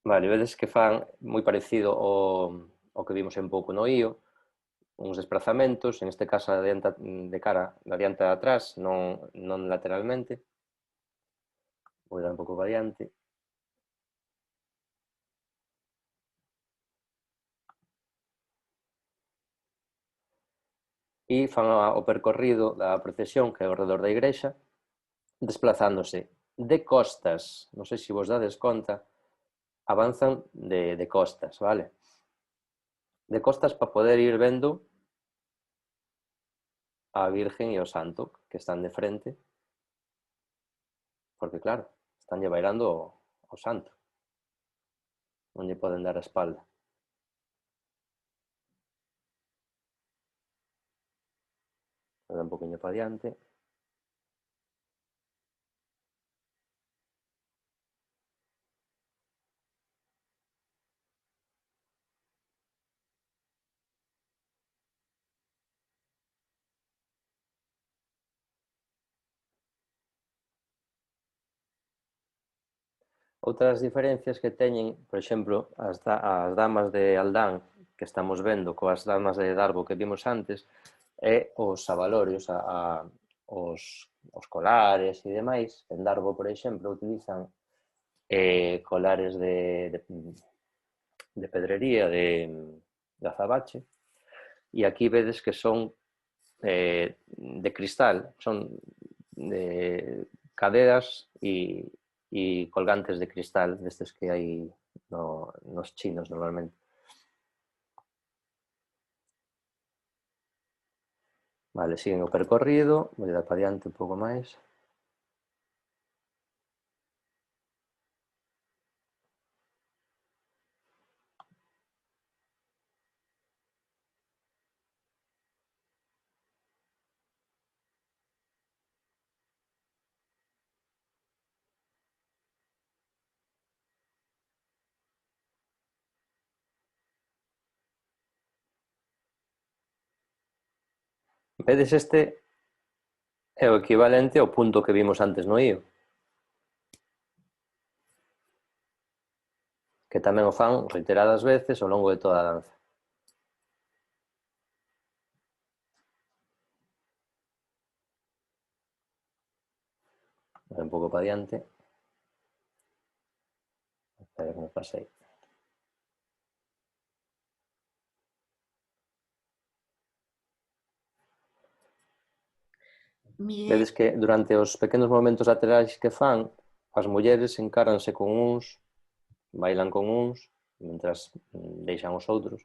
Vale, vedes que fan moi parecido ao que vimos en pouco no IO, uns desplazamentos, en este caso de cara, de adiante a atrás, non lateralmente. Vou dar un pouco para adiante. E fan o percorrido da procesión, que é ao redor da igrexa, desplazándose de costas, non sei se vos dades conta, avanzan de costas, vale? De costas para poder ir vendo a Virgen e o Santo, que están de frente, porque claro, estánlle bailando o Santo, non lle poden dar a espalda. Vou dar un poquinho para adiante. Outras diferencias que teñen, por exemplo, as damas de Aldán que estamos vendo coas damas de Darbo que vimos antes, e os abalorios, os colares e demais. En Darbo, por exemplo, utilizan colares de pedrería, de azabache, e aquí vedes que son de cristal, son caderas e colgantes de cristal, destes que hai nos chinos normalmente. Vale, siguen o percorrido, vou dar para diante un pouco máis. Vedes, este é o equivalente ao punto que vimos antes no ío, que tamén o fan reiteradas veces ao longo de toda a danza. Un pouco para diante. Espera que me pasei. Miguel, Vedes que durante os pequenos movimentos laterais que fan, as mulleres encáranse con uns, bailan con uns, mentras deixan os outros.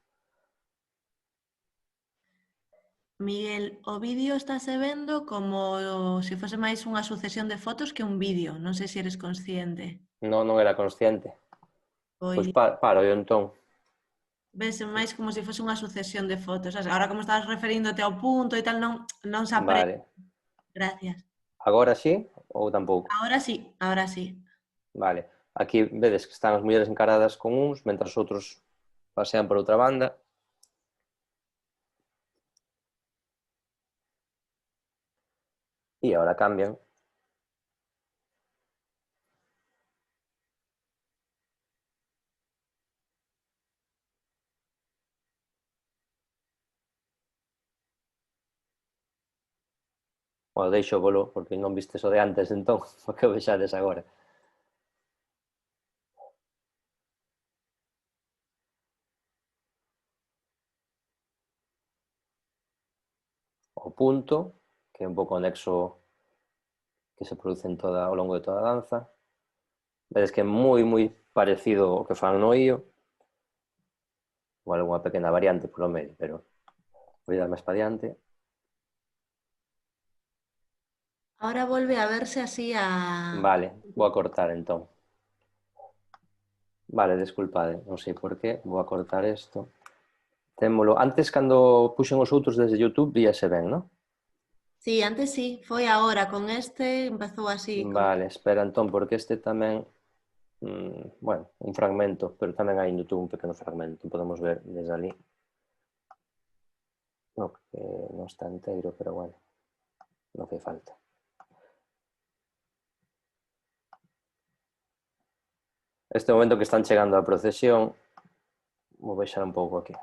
Miguel, o vídeo estáse vendo como se fose máis unha sucesión de fotos que un vídeo. Non sei se eres consciente. Non era consciente. Pois Pois paro eu entón. vese máis como se fose unha sucesión de fotos. Agora como estás referíndote ao punto e tal, non se aprende. Vale. Gracias. Agora sí ou tampouco? Ahora sí, ahora sí. Vale. Aquí vedes que están as mulleres encaradas con uns, mentras os outros pasean por outra banda. E agora cambian. Deixo volo, porque non vistes o de antes, entón, o que o vexades agora. O punto, que é un pouco o nexo que se produce ao longo de toda a danza. Vedes que é moi parecido ao que fan no ío, igual unha pequena variante polo medio, pero vou dar máis para diante. Ahora volve a verse así a... Vale, vou a cortar entón. Vale, desculpade, non sei por qué, vou a cortar isto. Témolo, antes cando puxen os outros desde YouTube, víase ben, non? Sí, antes sí, foi agora, con este empezou así. Vale, espera entón, porque este tamén, bueno, un fragmento, pero tamén hai en YouTube un pequeno fragmento, podemos ver desde ali. No, que non está inteiro, pero bueno, non fai falta. Este momento que están chegando á procesión, vou baixar un pouco aquí.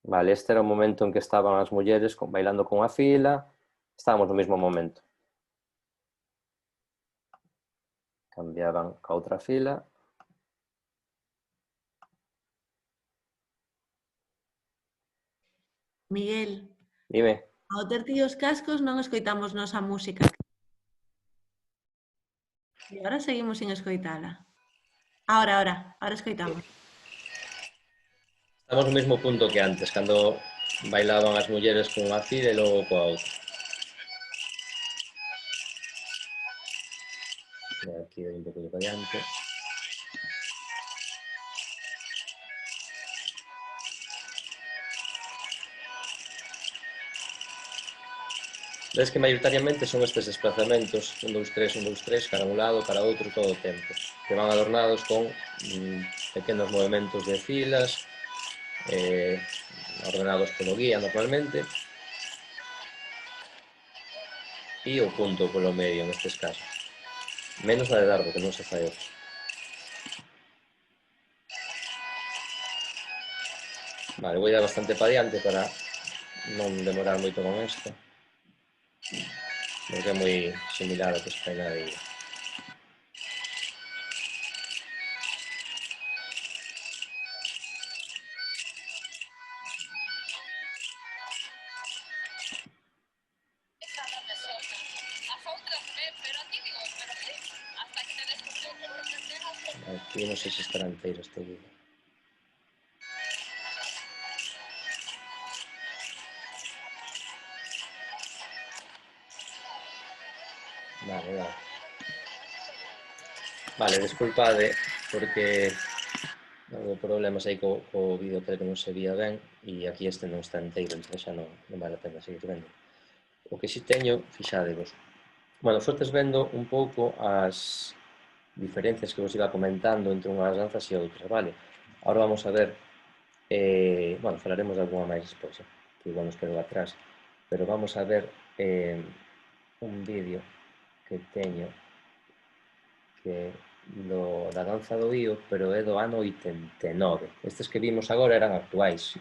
Vale, este era o momento en que estaban as mulleres bailando con a fila, estábamos no mesmo momento. Cambiaban ca outra fila. Miguel, Dime. ao ter ti os cascos non escoitamos nosa música. E agora seguimos sin escoitala. Ahora escoitamos. Estamos no mesmo punto que antes, cando bailaban as mulleres con a fila e logo coa outra. Aquí doi un pouco de adiante. Ves que maioritariamente son estes desplazamentos, 1, 2, 3, 1, 2, 3, cara a un lado, cara a outro, todo o tempo, que van adornados con pequenos movimentos de filas, ordenados polo guía normalmente. e o punto polo medio nestes casos. Menos a de dardo, que non se fai outro. Vale, vou dar bastante para diante para non demorar moito con isto, porque é moi similar ao que se fai na areia. Aquí non sei se estará inteiro este vídeo. Vale, vale. Vale, desculpade, porque houve problemas aí co vídeo que non se vía ben e aquí este non está inteiro, entón xa non vale a pena seguir vendo. O que si teño, fixadevos. Bueno, fostes vendo un pouco as diferencias que vos iba comentando entre unhas danzas e outras, vale? Ahora vamos a ver, bueno, falaremos de alguna máis despois, que igual nos quedou atrás, pero vamos a ver un vídeo que teño que da danza do Ío, pero é do ano 89. Estes que vimos agora eran actuais,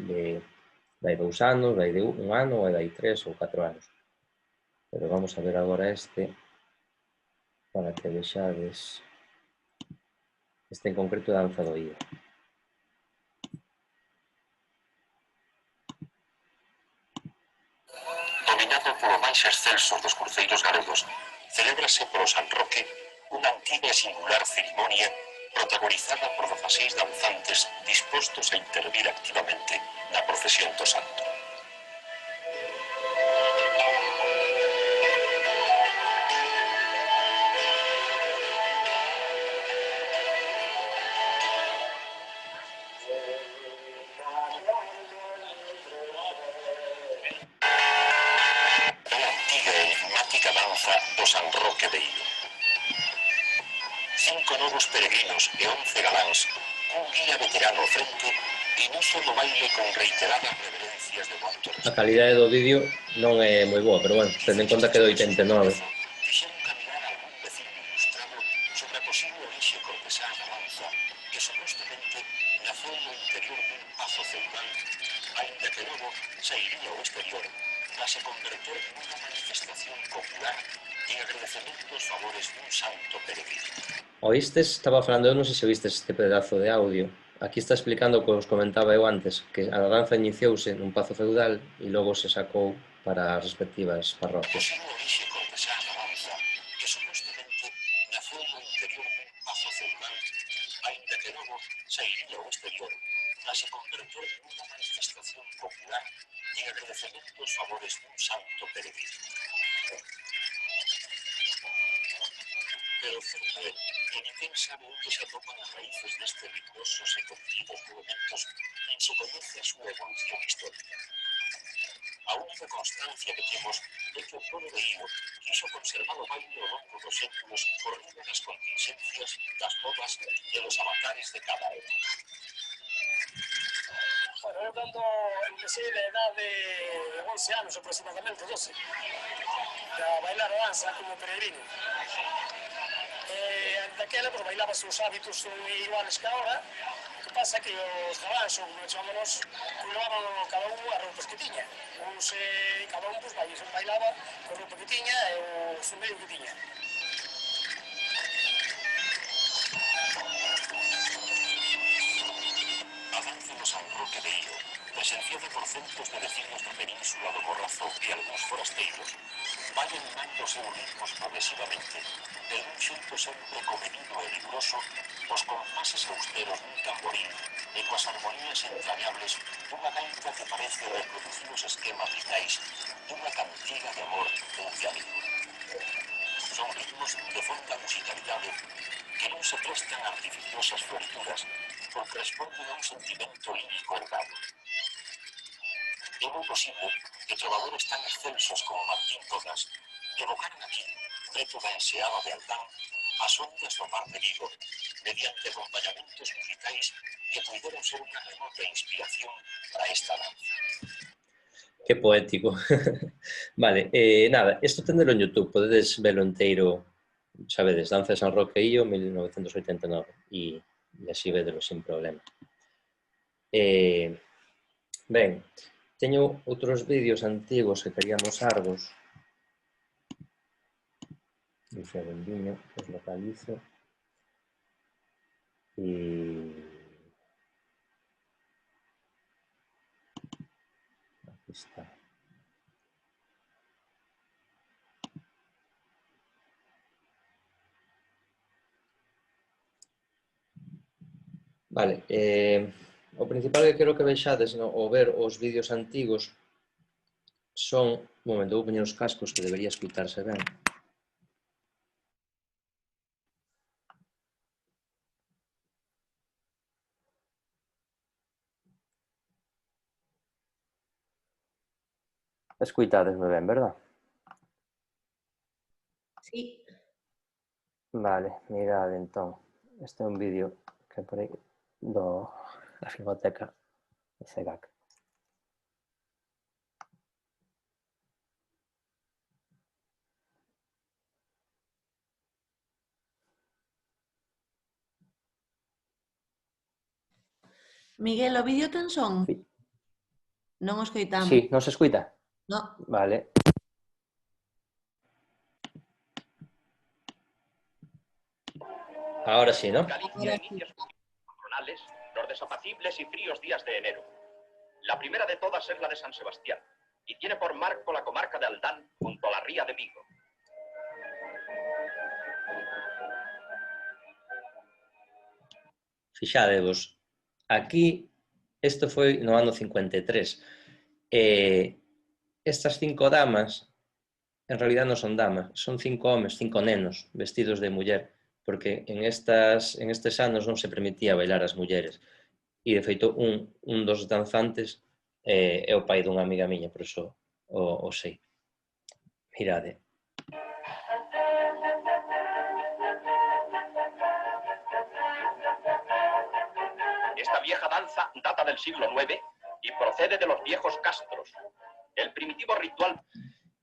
dai 2 anos, dai de un ano, e dai 3 ou 4 anos. Pero vamos a ver agora este, para que vexades este en concreto da danza do Ío. Dominado polo máis excelso dos cruceiros galegos, celébrase polo San Roque unha antiga e singular cerimonia protagonizada por 16 danzantes dispostos a intervir activamente na procesión do santo. Unha antiga e enigmática danza do San Roque de Ío. 5 novos peregrinos e 11 galáns, cun guía veterano ao frente, inician o baile con reiteradas reverencias de cuanto A calidade do vídeo non é moi boa, pero bueno, tendo en conta que é do 89. fixeron caminar a algún vecino ilustrado sobre a posible orixe cortesá da danza que supostamente naceu no interior dun pazo feudal, ainda que logo sairía ao exterior para se converter nunha manifestación popular en agradecemento aos favores dun santo peregrino. Oístes, estaba falando, eu non sei se oístes este pedazo de audio. Aquí está explicando o que os comentaba eu antes, que a danza iniciouse nun pazo feudal e logo se sacou para as respectivas parroquias. Posible orixe cortesá da danza que supostamente naceu no interior dun pazo feudal, ainda que logo sairía ao exterior para se converter nunha manifestación popular en agradecemento aos favores dun santo peregrino. Pero certo é que ninguén sabe onde se atopan as raíces destes rigurosos e continuos movimentos nin se coñece a súa evolución histórica. A única constancia que temos é que o pueblo de Ío quiso conservar o baile ao longo dos séculos por riba das contingencias, das modas e dos avatares de cada época. Bueno, eu cando empecé de edade de 11 anos aproximadamente, 12, a bailar a danza como peregrino. Daquela, pues, bailabas os hábitos son iguales que ahora. O que pasa que os galáns, ou como chamámonos, cuidaban cada un as roupas que tiña. Cada un pues, bailaba con roupa que tiña e o sombreiro que tiña. A danza do San Roque de Ío, presenciada por centos de vecinos da península do Morrazo e algúns forasteiros, vai animando os seus ritmos progresivamente, de un xeito sempre comedido e riguroso, os compases austeros dun tamborín e coas armonías entrañables dunha gaita que parece reproducir os esquemas vitais dunha cantiga de amor ou de amigo. Son ritmos de fonda musicalidade que non se prestan a artificiosas florituras porque responden a un sentimento lírico ergado. É moi posible que trovadores tan excelsos como Martín Todas evocaran aquí, preto da enseada de Altán, as ondas do mar de Vigo, mediante acompañamentos musicais que puideron ser unha remota inspiración para esta danza. Que poético. Vale, nada, isto tendelo en YouTube, podedes velo enteiro, sabedes, Danza de San Roqueillo, 1989, e así vedelo sin problema. Ben, teño outros vídeos antigos que quería mosarvos. Un segundiño, os localizo. E... aquí está. Vale, o principal que quero que vexades ao ver os vídeos antigos son... Un momento, vou poñer os cascos que debería escutarse ben. Escuitadesme ben, verdad? Sí. Vale, mirad entón. Este é un vídeo que por aí da Filmoteca de CEGAC. Miguel, o vídeo ten son? Sí. Non o escoitamos. Sí, non se escuita? No. Vale. Ahora sí, ¿no? Galicia inicia sus patronales los desapacibles y fríos días de enero. La primera de todas es la de San Sebastián, y tiene por marco la comarca de Aldán, junto a la ría de Vigo. Fixadevos, aquí, isto foi no ano 53. Estas 5 damas, en realidad non son damas, son 5 homes, 5 nenos vestidos de muller, porque en estes anos non se permitía bailar as mulleres. E, de feito, un dos danzantes é o pai dunha amiga miña, por iso o sei. Mirade. Esta vieja danza data del siglo IX y procede de los viejos castros. El primitivo ritual...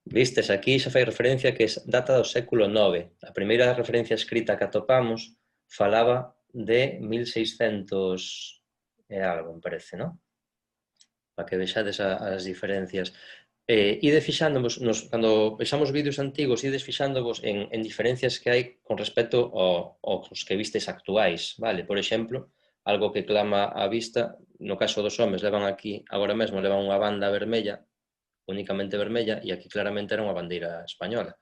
Vistes, aquí xa fai referencia que data do século IX. A primeira referencia escrita que atopamos falaba de 1600 e algo, me parece, non? Para que vexades as diferencias. Ide fixándovos, cando vexamos vídeos antigos, ides fixándovos en diferencias que hai con respecto aos que vistes actuais, vale? Por exemplo, algo que clama á vista, no caso dos homes, levan aquí, agora mesmo, levan unha banda vermella, únicamente vermella, e aquí claramente era unha bandeira española.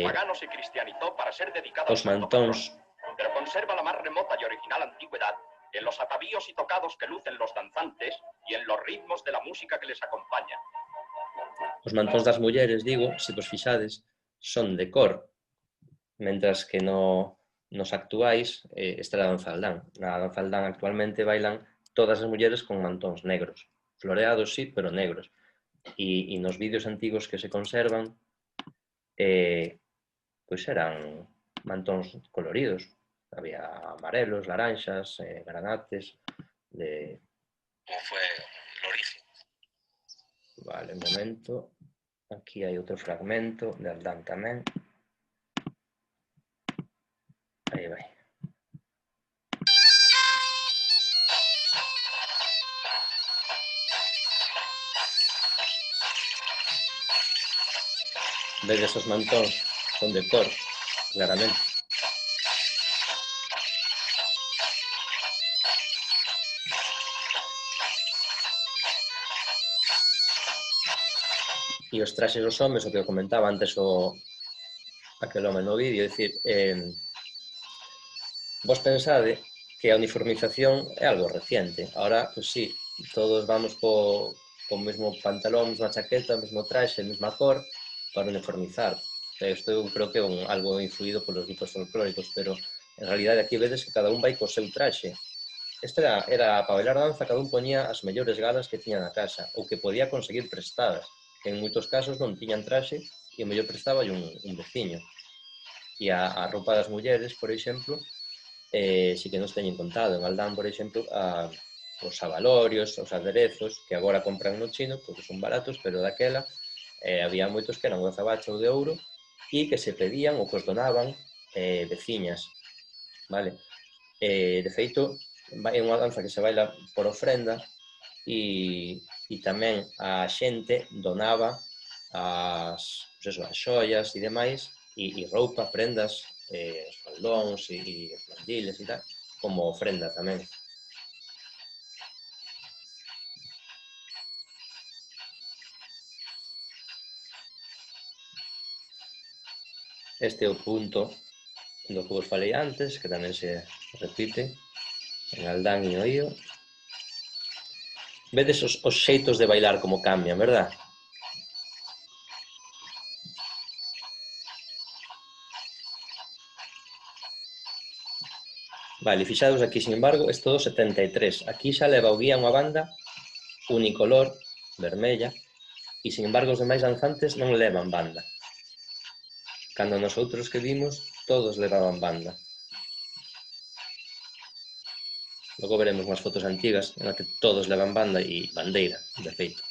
Pagano se cristianizó para ser dedicada Os mantóns, pero conserva la más remota y original antigüedad en los atavíos y tocados que lucen los danzantes y en los ritmos de la música que les acompaña. Os mantóns das mulleres, digo, se vos fixades, son de cor, mentras que nos actuais esta é a danza aldán. Na danza aldán actualmente bailan todas as mulleres con mantóns negros, floreados, sí, pero negros. E nos vídeos antigos que se conservan, pois eran mantóns coloridos. Había amarelos, laranxas, granates, ¿Cómo fue el origen? Vale, un momento. Aquí hai outro fragmento de Aldán tamén. Aí vai. Vedes os mantóns son de cor, claramente. E os traxes dos homes, o que eu comentaba antes aquel home no vídeo, é dicir, vos pensade que a uniformización é algo reciente. Ahora, pues sí, todos vamos co mesmo pantalón, mesma chaqueta, mesmo traxe, mesma cor, para uniformizar. Isto eu creo que é algo influído polos grupos folclóricos, pero en realidade aquí vedes que cada un vai co seu traxe. Isto era para bailar danza, cada un poñía as mellores galas que tiña na casa, ou que podía conseguir prestadas, que en moitos casos non tiñan traxe e o mellor prestaba un veciño. E a roupa das mulleres, por exemplo, si que nos teñen contado. En Aldán, por exemplo, os abalorios, os aderezos, que agora compran no chino porque son baratos, pero daquela había moitos que eran de azabache ou de ouro e que se pedían ou que os donaban veciñas, vale? De feito, é unha danza que se baila por ofrenda e tamén a xente donaba as xoias e demais, e roupa, prendas, os faldóns e os mandiles e tal, como ofrenda tamén. Este é o punto do que vos falei antes, que tamén se repite en Aldán e Oío. Vedes os xeitos de bailar como cambian, verdad? Vale, fixados aquí, sin embargo, é todo 73. Aquí xa leva o guía unha banda unicolor, vermella, e, sin embargo, os demais danzantes non levan banda. Cando nosotros que vimos, todos levaban banda. Logo veremos unhas fotos antigas en las que todos levan banda e bandeira, de feito.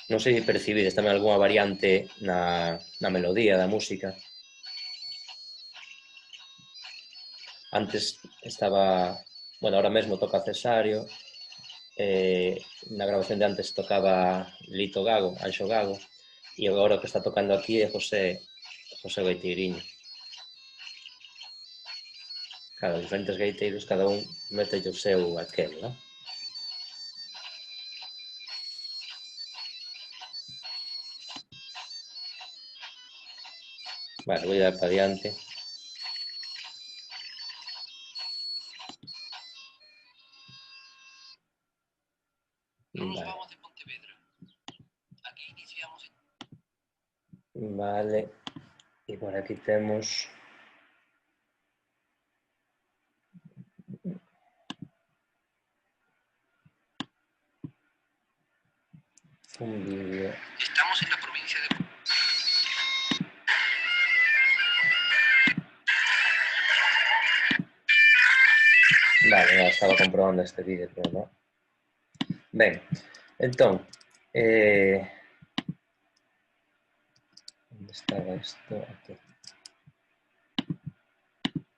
Non sei se percibides tamén algunha variante na melodía da música. Antes estaba, bueno, ahora mesmo toca Cesario, na grabación de antes tocaba Lito Gago, Anxo Gago, e agora o que está tocando aquí é José Gaiteiriño. Claro, diferentes gaiteiros, cada un mete o seu aquel, non? Vale, vou dar para adiante. Vale. Vale, e por aquí temos un vídeo. Estamos en la provincia de... Vale, estaba comprobando este vídeo, pero non. Ben, entón, onde estaba isto? Aquí.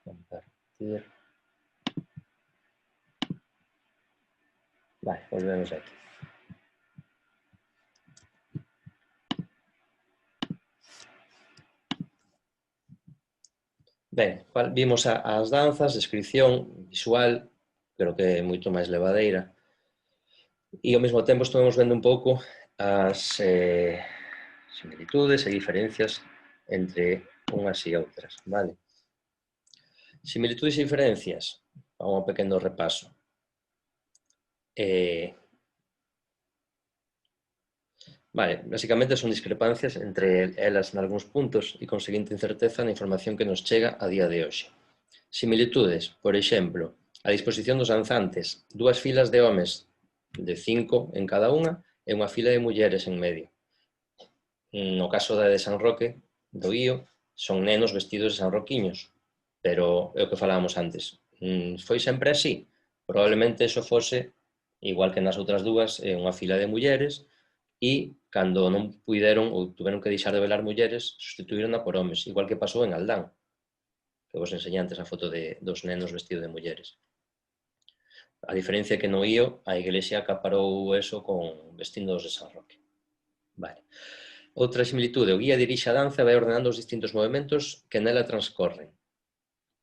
Compartir. Vale, volvemos aquí. Ben, vimos as danzas, descripción visual, pero que é moito máis levadeira. E ao mesmo tempo estamos vendo un pouco as similitudes e diferencias entre unhas e outras, vale? Similitudes e diferencias, vamos a un pequeno repaso. Vale, basicamente son discrepancias entre elas nalgúns puntos e conseguinte incerteza na información que nos chega a día de hoxe. Similitudes, por exemplo, a disposición dos danzantes, dúas filas de homes de 5 en cada unha e unha fila de mulleres en medio. No caso da de San Roque, do Ío, son nenos vestidos de sanroquiños, pero é o que falábamos antes. Foi sempre así? Probablemente eso fose, igual que nas outras dúas, unha fila de mulleres, e cando non puideron ou tuveron que deixar de velar mulleres, sustituíronla por homes, igual que pasou en Aldán, que vos enseñei antes a foto dos nenos vestidos de mulleres. A diferencia é que no Ío a Iglesia acaparou eso con vestidos de San Roque. Vale. Outra similitude, o guía dirixe a danza e vai ordenando os distintos movimentos que nela transcorren.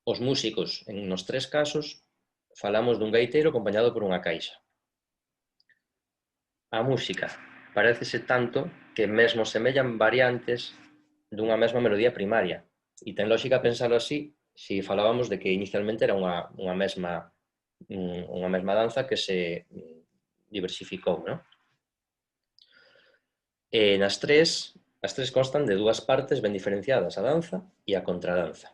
Os músicos, nos tres casos, falamos dun gaiteiro acompañado por unha caixa. A música parécese tanto que mesmo semellan variantes dunha mesma melodía primaria. E ten lógica pensalo así, se falábamos de que inicialmente era unha mesma danza que se diversificou, non? As tres constan de dúas partes ben diferenciadas, a danza e a contradanza.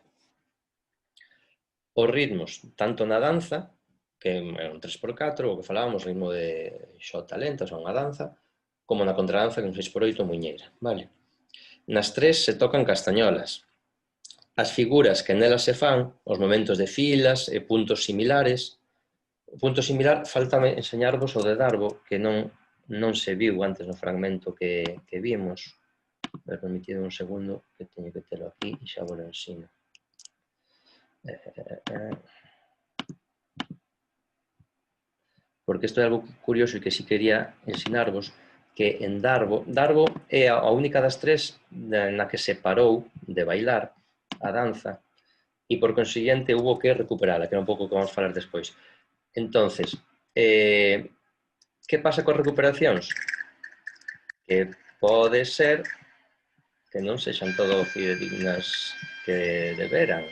Os ritmos, tanto na danza, que é un 3x4, o que falábamos, ritmo de xota lenta, ou unha danza, como na contradanza con 6x8 muñeira, vale? Nas tres se tocan castañolas. As figuras que nelas se fan, os momentos de filas e puntos similares. O punto similar, faltame enseñarvos o de Darbo, que non se viu antes no fragmento que vimos. Permitido un segundo, que teño que telo aquí e xa vos lo ensino. Porque isto é algo curioso e que si quería ensinarvos, que en Darbo é a única das tres na que se parou de bailar a danza e por consiguiente hubo que recuperala, que é un pouco que vamos falar despois. Entonces, que pasa coas recuperacións? Que pode ser que non sexan todo fidedignas que deberan.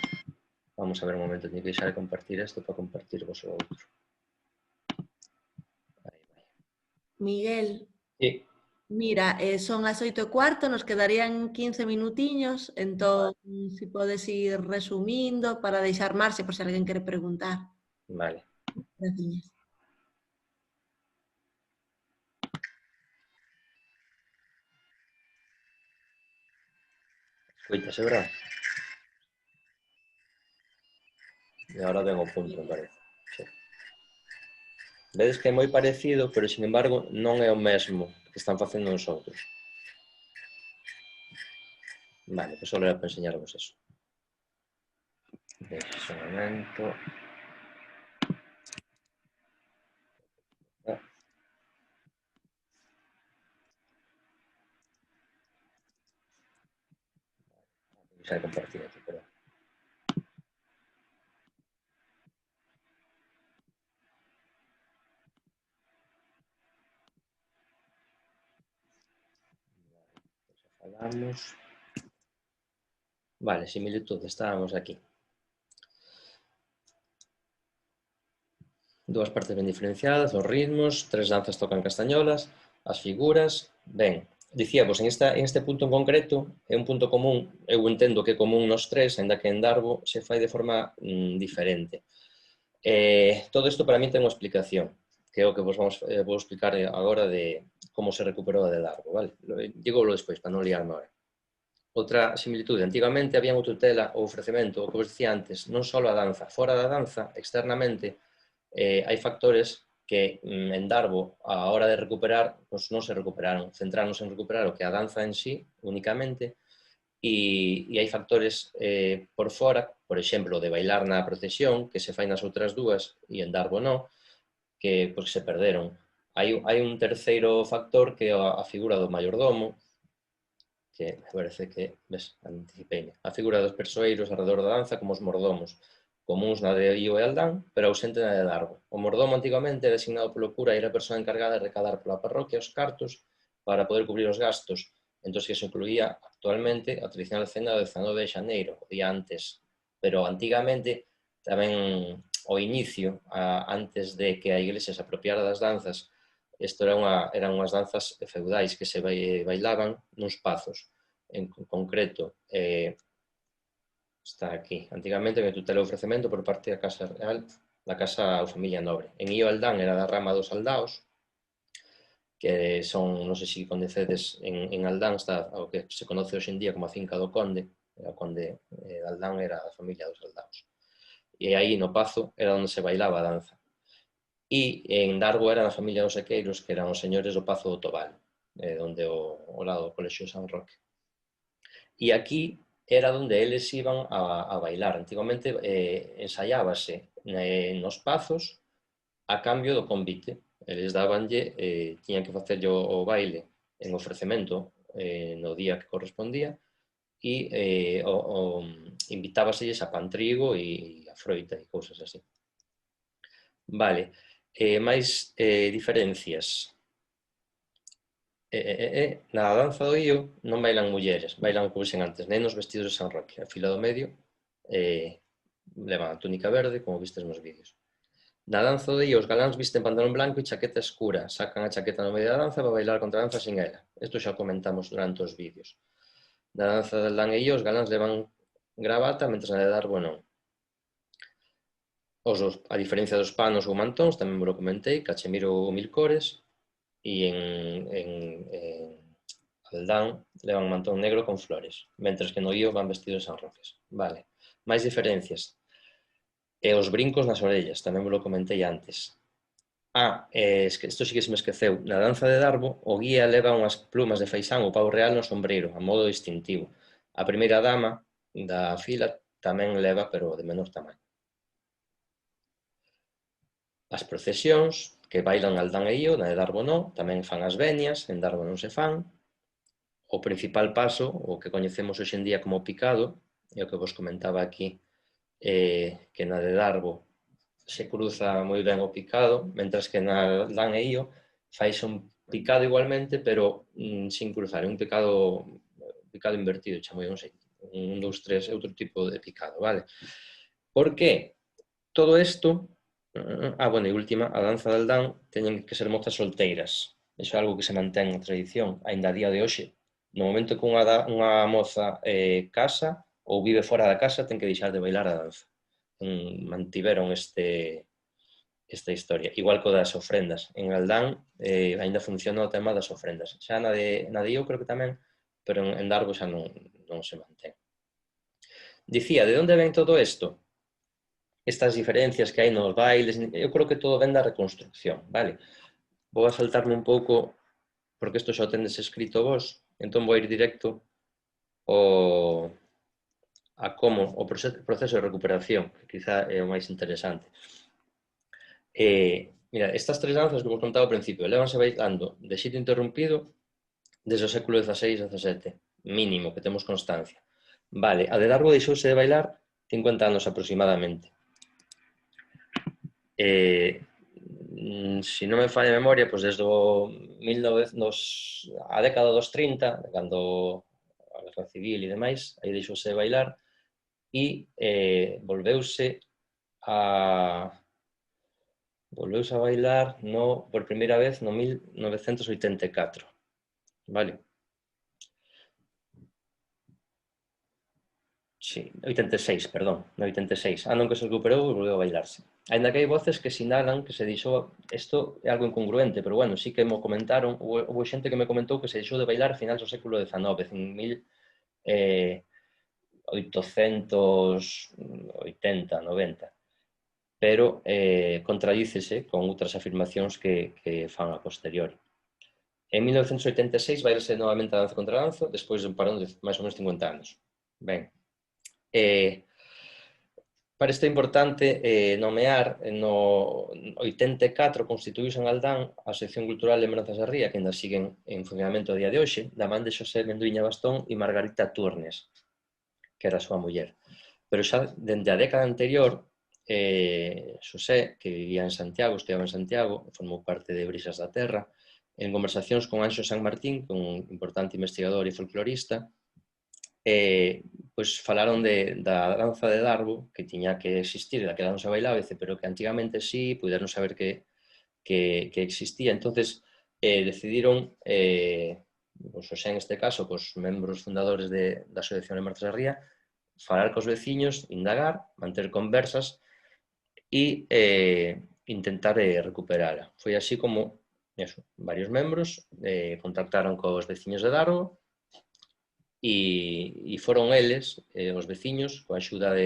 Vamos a ver un momento, teño que deixar de compartir isto para compartir vos o outro. Aí vai. Miguel, Sí. mira, son as 8:15, nos quedarían 15 minutiños, entón, si podes ir resumindo para deixar marxe por se alguén quere preguntar. Vale. Graciñas. Escoítase, verdad? E agora ten o punto, me parece. Sí. Vedes que é moi parecido, pero, sin embargo, non é o mesmo que están facendo os outros. Vale, pois só era para enseñarvos eso. Deixa un momento. Deixa de compartir aquí, perdón. Falamos. Vale, similitud, estábamos aquí. Dúas partes ben diferenciadas, os ritmos, tres danzas tocan castañolas, as figuras. Ben, dicíamos, en este punto en concreto, é un punto común, eu entendo que é común nos tres, ainda que en Darbo se fai de forma diferente. Todo isto para mí ten unha explicación, que é o que vos vou explicar agora de como se recuperou a de Darbo, vale? Dígolo despois, para non liarme agora. Outra similitude, antigamente había unha tutela ou ofrecemento, o que vos dicía antes, non só a danza, fora da danza, externamente, hai factores que en Darbo, a hora de recuperar, pues non se recuperaron, centráronse en recuperar o que a danza en sí, únicamente, e hai factores por fora, por exemplo, de bailar na procesión, que se fai nas outras dúas, e en Darbo non, que pues, se perderon. Hai un terceiro factor que é a figura do mayordomo, que me parece que, ves, anticipeime, a figura dos persoeiros alrededor da danza como os mordomos, comuns na de Io e Aldán, pero ausente na de Darbo. O mordomo antigamente era designado polo cura e era a persoa encargada de recaudar pola parroquia os cartos para poder cubrir os gastos. Entón, que se incluía actualmente a tradicional cena do 19 de xaneiro, o día antes. Pero antigamente, tamén ao inicio, antes de que a iglesia se apropiara das danzas, isto eran unhas danzas feudais que se bailaban nuns pazos. En concreto, está aquí. Antigamente me tutela o ofrecemento por parte da Casa Real, da Casa ou Familia Nobre. En Io Aldán era da rama dos aldaos, que son, non sei se coñecedes, en Aldán está o que se conoce hoxe en día como a finca do Conde, o Conde de Aldán era a familia dos aldaos. E aí no Pazo era onde se bailaba a danza. E en Darbo era a familia dos Sequeiros, que eran os señores do Pazo do Tobal, onde o lado do Colexio de San Roque. E aquí era onde eles iban a bailar. Antigamente ensaiábase nos pazos a cambio do convite. Eles dabanlle, tiñan que facerlle o baile en ofrecemento no día que correspondía e invitábaselles a pan trigo e a froita e cousas así. Vale, máis diferencias. Na danza do Io non bailan mulleres, bailan como dixen antes, nenos vestidos de San Roque. A fila do medio levan a túnica verde, como vistes nos vídeos. Na danza do Io os galáns visten pantalón blanco e chaqueta escura, sacan a chaqueta no medio da danza para bailar contra a danza sin ela. Isto xa comentamos durante os vídeos. Na danza de Aldán e Io os galáns levan gravata, mentre na de Darbo non. A diferencia dos panos ou mantóns, tamén vos lo comentei, cachemiro ou mil cores. e en Aldán levan un mantón negro con flores, mentres que no Ío van vestidos de San Roques. Vale. Máis diferencias. E os brincos nas orellas, tamén vos lo comentei antes. Isto sí que se me esqueceu. Na danza de Darbo, o guía leva unhas plumas de faisán ou pavo real no sombreiro, a modo distintivo. A primeira dama da fila tamén leva, pero de menor tamaño. As procesións, que bailan Aldán e Ío, na de Darbo non, tamén fan as venias, en Darbo non se fan. O principal paso, o que coñecemos hoxe en día como picado, é o que vos comentaba aquí, que na de Darbo se cruza moi ben o picado, mentras que na Aldán e Ío faise un picado igualmente, pero sin cruzar, un picado invertido, chamo, non sei, 1, 2, 3, outro tipo de picado, vale? Por que? Todo isto, bueno, e última, a danza de Aldán teñen que ser mozas solteiras, iso é algo que se mantén na tradición, aínda a día de hoxe. No momento que unha moza casa ou vive fora da casa, ten que deixar de bailar a danza. Mantiveron esta historia. Igual co das ofrendas. En Aldán ainda funciona o tema das ofrendas. Xa na de Ío creo que tamén, pero en Darbo xa non se mantén. Dicía, de onde ven todo isto? Estas diferencias que hai nos bailes, eu creo que todo ven da reconstrucción, vale? Vou a saltarme un pouco, porque isto xa o tendes escrito vos, entón vou ir directo a como o proceso de recuperación, que quizá é o máis interesante. Mira, estas tres danzas que vos contaba ao principio, levanse bailando de xeito interrompido desde o século XVI-XVII, mínimo, que temos constancia. Vale, a de Darbo deixouse de bailar 50 anos aproximadamente. Se non me falla a memoria, pois desde a década dos 30, cando a Guerra Civil e demais, aí deixouse de bailar e volveuse a bailar por primeira vez no 1984, vale? Sí, 86, perdón, no 86. Ano en que se recuperou e volveu a bailarse. Ainda que hai voces que sinalan que se deixou... Isto é algo incongruente, pero bueno, sí que me comentaron, houve xente que me comentou que se deixou de bailar a finais do século XIX, en 1880, 90. Pero contradícese con outras afirmacións que fan a posteriori. En 1986 bailase novamente a danza contra danza, despois de un parón de máis ou menos 50 anos. Ben, para isto é importante nomear, no 84 constituíuse en Aldán a sección cultural de Lembranzas da Ría, que ainda siguen en funcionamento a día de hoxe, da man de Xosé Menduíña Bastón e Margarita Turnes, que era a súa muller. Pero xa dende a década anterior, Xosé, que vivía en Santiago, estudiaba en Santiago, formou parte de Brisas da Terra, en conversacións con Anxo San Martín, que é un importante investigador e folclorista, pois falaron da danza de Darbo, que tiña que existir, da que non se bailaba, pero que antigamente sí, puderon saber que existía. Entonces decidiron, Xosé en este caso, os membros fundadores da Asociación de Lembranzas da Ría, falar cos veciños, indagar, manter conversas e intentar recuperala. Foi así como varios membros contactaron cos veciños de Darbo e foron eles, os veciños, coa axuda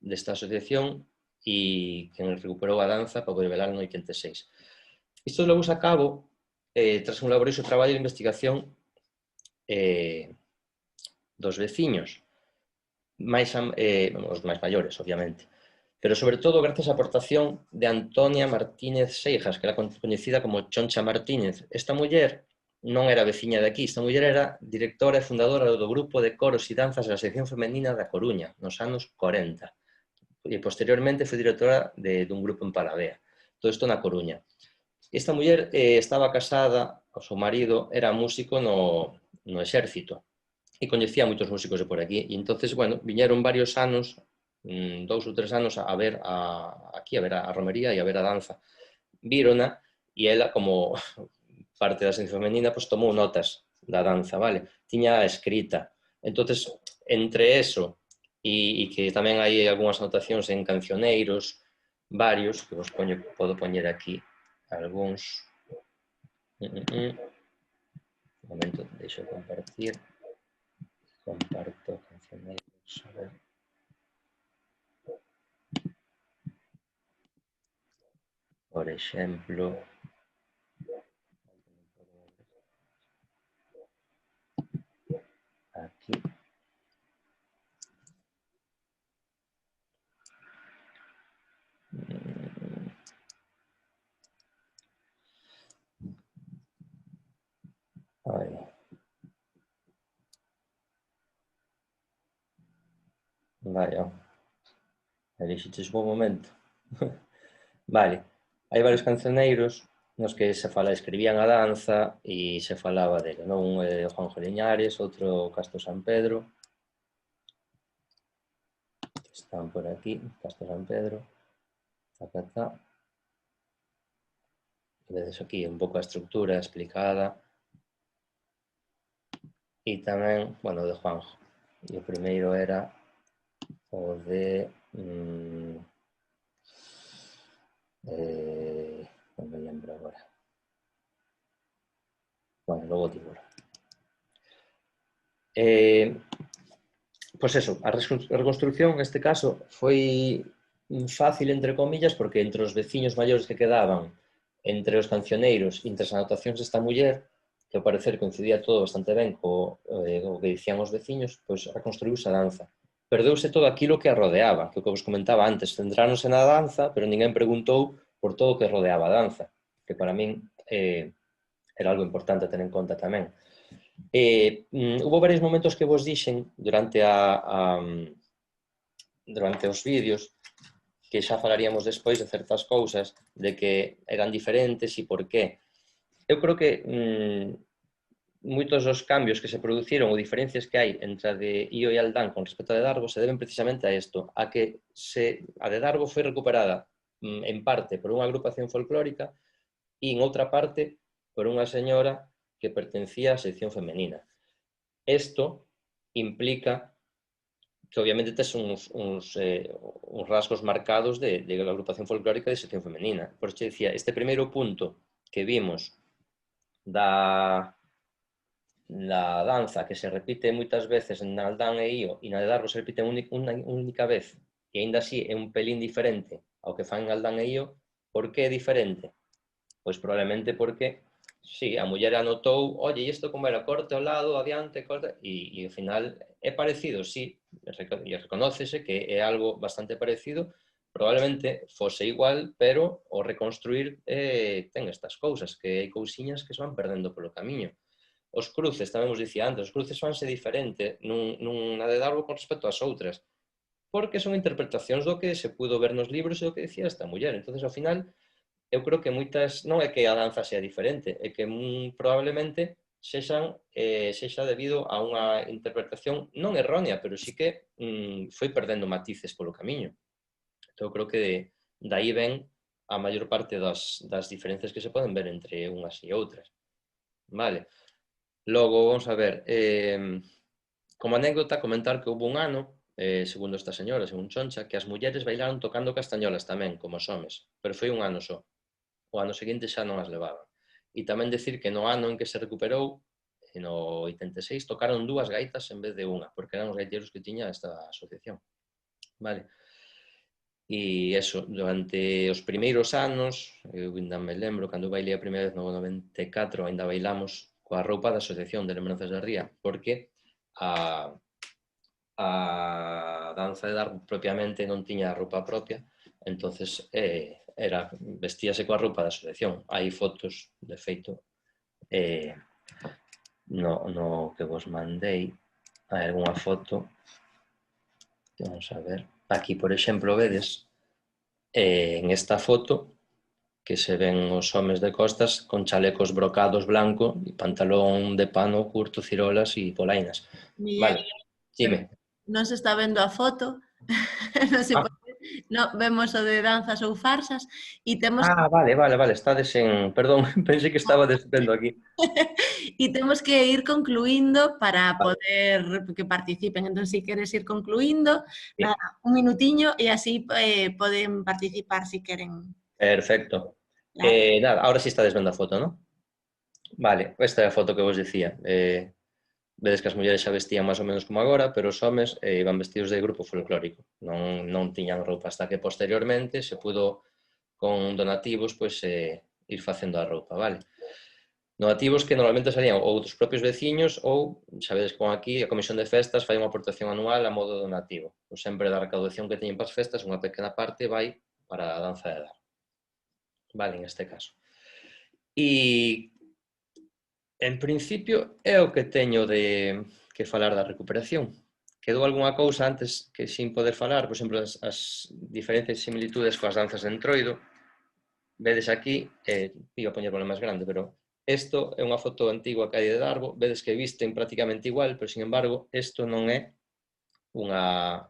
desta asociación, e quen recuperou a danza para poder velar no 86. Isto logo a cabo tras un laborioso traballo de investigación dos veciños, os máis maiores, obviamente, pero sobre todo gracias á aportación de Antonia Martínez Seijas, que era coñecida como Choncha Martínez. Esta muller non era veciña de aquí, esta muller era directora e fundadora do grupo de coros e danzas da sección femenina da Coruña, nos anos 40. E posteriormente foi directora dun grupo en Palavea. Todo isto na Coruña. Esta muller estaba casada, o seu marido era músico no exército e coñecía moitos músicos de por aquí. E entonces, bueno, viñeron varios anos, 2 ou 3 anos a ver aquí, a ver a romería e a ver a danza. Vírona e ela, como parte da sección femenina, pues tomou notas da danza, vale? Tiña escrita. Entonces, entre eso e que tamén hai algunhas anotacións en cancioneiros, varios, que vos podo poñer aquí algúns. Un momento, deixo de compartir. Comparto cancioneiros, a ver. Por exemplo, aquí. Aí. Vale, ó. Elixiches bo momento. Vale, hai varios cancioneiros nos que se escribían a danza e se falaba dele, non? Un é Juanjo Liñares, outro Castro San Pedro, están por aquí, Castro San Pedro, zacatá. Vedes aquí un pouco a estructura explicada. E tamén, bueno, o de Juanjo. E o primeiro era o de... non me lembro agora. Bueno, logo digo. Pois eso, a reconstrucción neste caso foi fácil, entre comillas, porque entre os veciños maiores que quedaban, entre os cancioneiros e entre as anotacións desta muller, que ao parecer coincidía todo bastante ben co que dicían os veciños, pois reconstruíuse a danza. Perdeuse todo aquilo que a rodeaba, que o que vos comentaba antes, centráronse na danza, pero ninguén preguntou por todo o que rodeaba a danza, que para min era algo importante a ter en conta tamén. Hubo varios momentos que vos dixen durante os vídeos, que xa falaríamos despois de certas cousas, de que eran diferentes e por qué. Eu creo que moitos dos cambios que se produciron ou diferencias que hai entre a de Io e Aldán con respecto a de Darbo se deben precisamente a isto, a que a de Darbo foi recuperada en parte por unha agrupación folclórica e en outra parte por unha señora que pertencía á sección femenina. Isto implica que obviamente tes uns rasgos marcados de agrupación folclórica de sección femenina. Por iso dicía, este primeiro punto que vimos da danza que se repite moitas veces na Aldán e Io e na de Darbo se repite unha única vez e aínda así é un pelín diferente ao que fan en Aldán e Io. Por que é diferente? Pois probablemente porque sí, a muller anotou, oye, isto como era, corte ao lado, adiante, corte, e ao final é parecido, sí, e reconócese que é algo bastante parecido, probablemente fose igual, pero o reconstruir ten estas cousas, que hai cousiñas que se van perdendo polo camiño. Os cruces, tamén vos dicía antes, os cruces vanse diferente nunha de Darbo con respecto ás outras, porque son interpretacións do que se pudo ver nos libros e do que dicía esta muller. Entonces, ao final, eu creo que moitas, non é que a danza sea diferente, é que probablemente sexa debido a unha interpretación non errónea, pero sí que foi perdendo matices polo camiño. Entón, eu creo que daí ven a maior parte das diferencias que se poden ver entre unhas e outras. Vale. Logo, vamos a ver, como anécdota, comentar que houve un ano, segundo esta señora, según Choncha, que as mulleres bailaron tocando castañolas tamén, como os homes, pero foi un ano só. O ano seguinte xa non as levaban. E tamén decir que no ano en que se recuperou, no 86, tocaron 2 gaitas en vez de unha, porque eran os gaiteiros que tiña esta asociación. Vale. E eso, durante os primeiros anos, eu ainda me lembro, cando bailei a primeira vez no 94, ainda bailamos coa roupa da Asociación de Lembranzas da Ría, porque a danza de Darbo propiamente non tiña roupa propia, entonces vestíase coa roupa da asociación. Hai fotos, de feito, no que vos mandei, hai algunha foto, vamos a ver, aquí, por exemplo, vedes, en esta foto, que se ven os homes de costas con chalecos brocados blanco e pantalón de pano curto, cirolas e polainas. Vale, dime. Non se está vendo a foto, non se pode. No, vemos o de danzas ou farsas e temos... Vale, estades en... Perdón, pensei que estaba vendo aquí. E temos que ir concluindo para poder que participen. Entón, se queres ir concluindo, nada, un minutiño e así poden participar se queren. Perfecto. Nada, ahora sí estades vendo a foto, ¿no? Vale, esta é a foto que vos dicía. Vedes que as mulleres xa vestían máis ou menos como agora, pero os homes iban vestidos de grupo folclórico. Non tiñan roupa hasta que posteriormente se pudo, con donativos, pois, ir facendo a roupa, vale? Donativos que normalmente salían ou dos propios veciños ou, xa vedes como aquí, a Comisión de Festas fai unha aportación anual a modo donativo. Pois sempre da recaudación que teñen para as festas, unha pequena parte vai para a danza de dar. Vale, en este caso. E, en principio, é o que teño de que falar da recuperación. Quedou algunha cousa antes que sin poder falar, por exemplo, as diferentes similitudes coas danzas de entroido. Vedes aquí, iba a poñerlo máis grande, pero isto é unha foto antigua que hai de Darbo, vedes que visten prácticamente igual, pero, sin embargo, isto non é a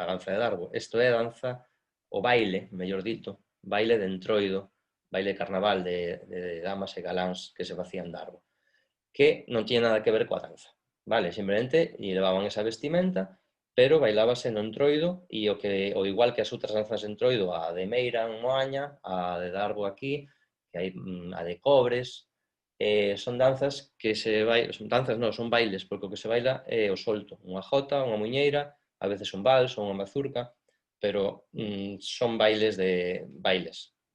danza de Darbo, isto é danza, o baile, mellor dito, baile de entroido, baile de carnaval de damas e galáns que se facían Darbo, que non tiña nada que ver coa danza, vale? Simplemente levaban esa vestimenta, pero bailábase no entroido e o igual que as outras danzas de entroido, a de Meira en Moaña, a de Darbo aquí, que hai a de Cobres, son danzas que son bailes, porque o que se baila é o solto, unha jota, unha muiñeira, a veces un vals ou unha mazurca, pero son bailes,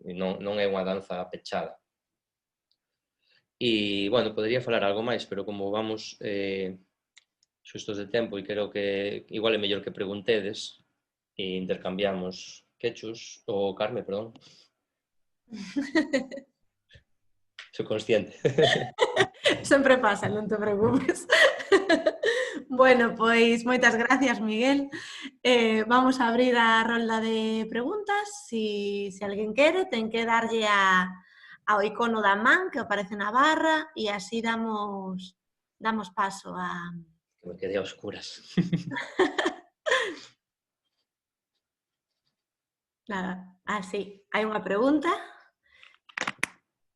non é unha danza pechada. E, bueno, podería falar algo máis, pero como vamos xustos de tempo e creo que igual é mellor que preguntedes e intercambiamos quechus, ou Carme, perdón. Sou consciente. Sempre pasa, non te preocupes. Bueno, pois moitas gracias, Miguel. Vamos a abrir a rolda de preguntas. Se alguén quere, ten que darlle ao icono da man que aparece na barra e así damos paso a... Que me quedé a oscuras. Nada, así, hai unha pregunta.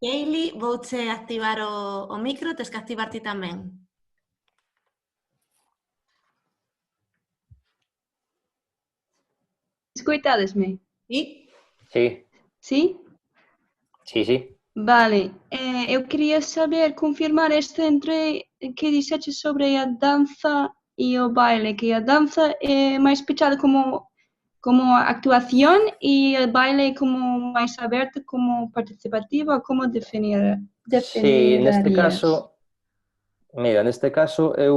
Hayley, vouche activar o micro, tes que activar ti tamén. Escoitadesme? E? Sí, Sí? sí. Vale, eu quería saber, confirmar este entre que dixeche sobre a danza e o baile, que a danza é máis pechada como actuación e o baile como máis aberto, como participativa, como definirías? Sí, neste caso, eu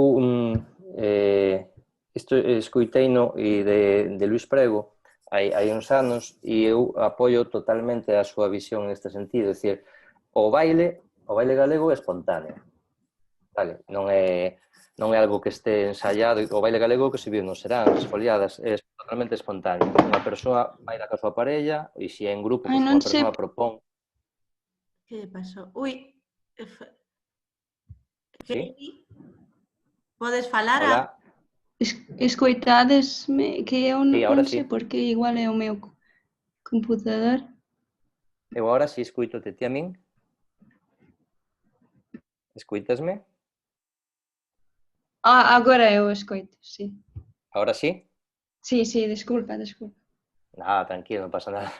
isto escoiteino de Luís Prego hai uns anos e eu apoio totalmente a súa visión neste sentido, é dicir, o baile galego é espontáneo, vale? Non é algo que este ensaiado, o baile galego que se viu nos Serán, as foliadas, é totalmente espontáneo. Unha persoa vai da súa parella e se é en grupo, unha persoa propón. Que pasou? Ui, Sí? Podes falar? Hola. Escoitadesme, que eu non sei, sí. porque igual é o meu computador. Eu agora si escoitote ti a min. Escoitasme? Agora eu escoito, sí. Agora sí? Sí, desculpa. Nada, tranquilo, non pasa nada.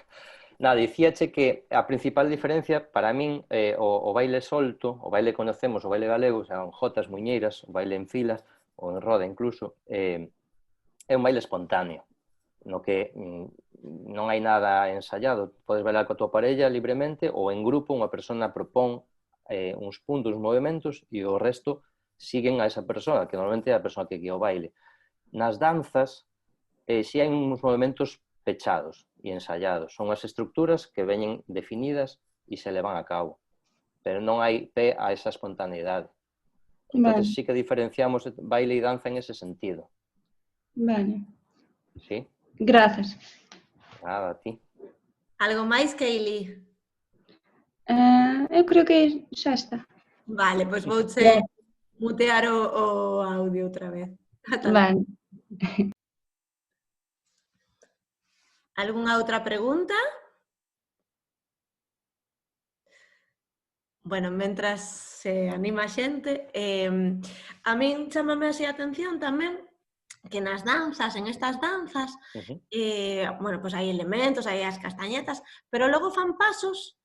Nada, dicíache que a principal diferencia para min o baile solto, o baile que conocemos, o baile galego, son jotas, muiñeiras, o baile en filas, ou en roda incluso, é un baile espontáneo, no que non hai nada ensayado. Podes bailar coa tua parella libremente ou en grupo, unha persona propón uns puntos, uns movimentos e o resto siguen a esa persona, que normalmente é a persona que guía o baile. Nas danzas, si hai uns movimentos pechados e ensayados. Son as estructuras que veñen definidas e se levan a cabo, pero non hai pé a esa espontaneidade. Entón, sí que diferenciamos baile e danza en ese sentido. Vale. Sí? Gracias. Nada, a ti. Algo máis, Hayley? Eu creo que xa está. Vale, pois vouche mutear o audio outra vez. Vale. Algunha outra pregunta? Bueno, mentras se anima a xente, a min chámame así a atención tamén que nas danzas, en estas danzas, bueno, pois hai elementos, hai as castañetas, pero logo fan pasos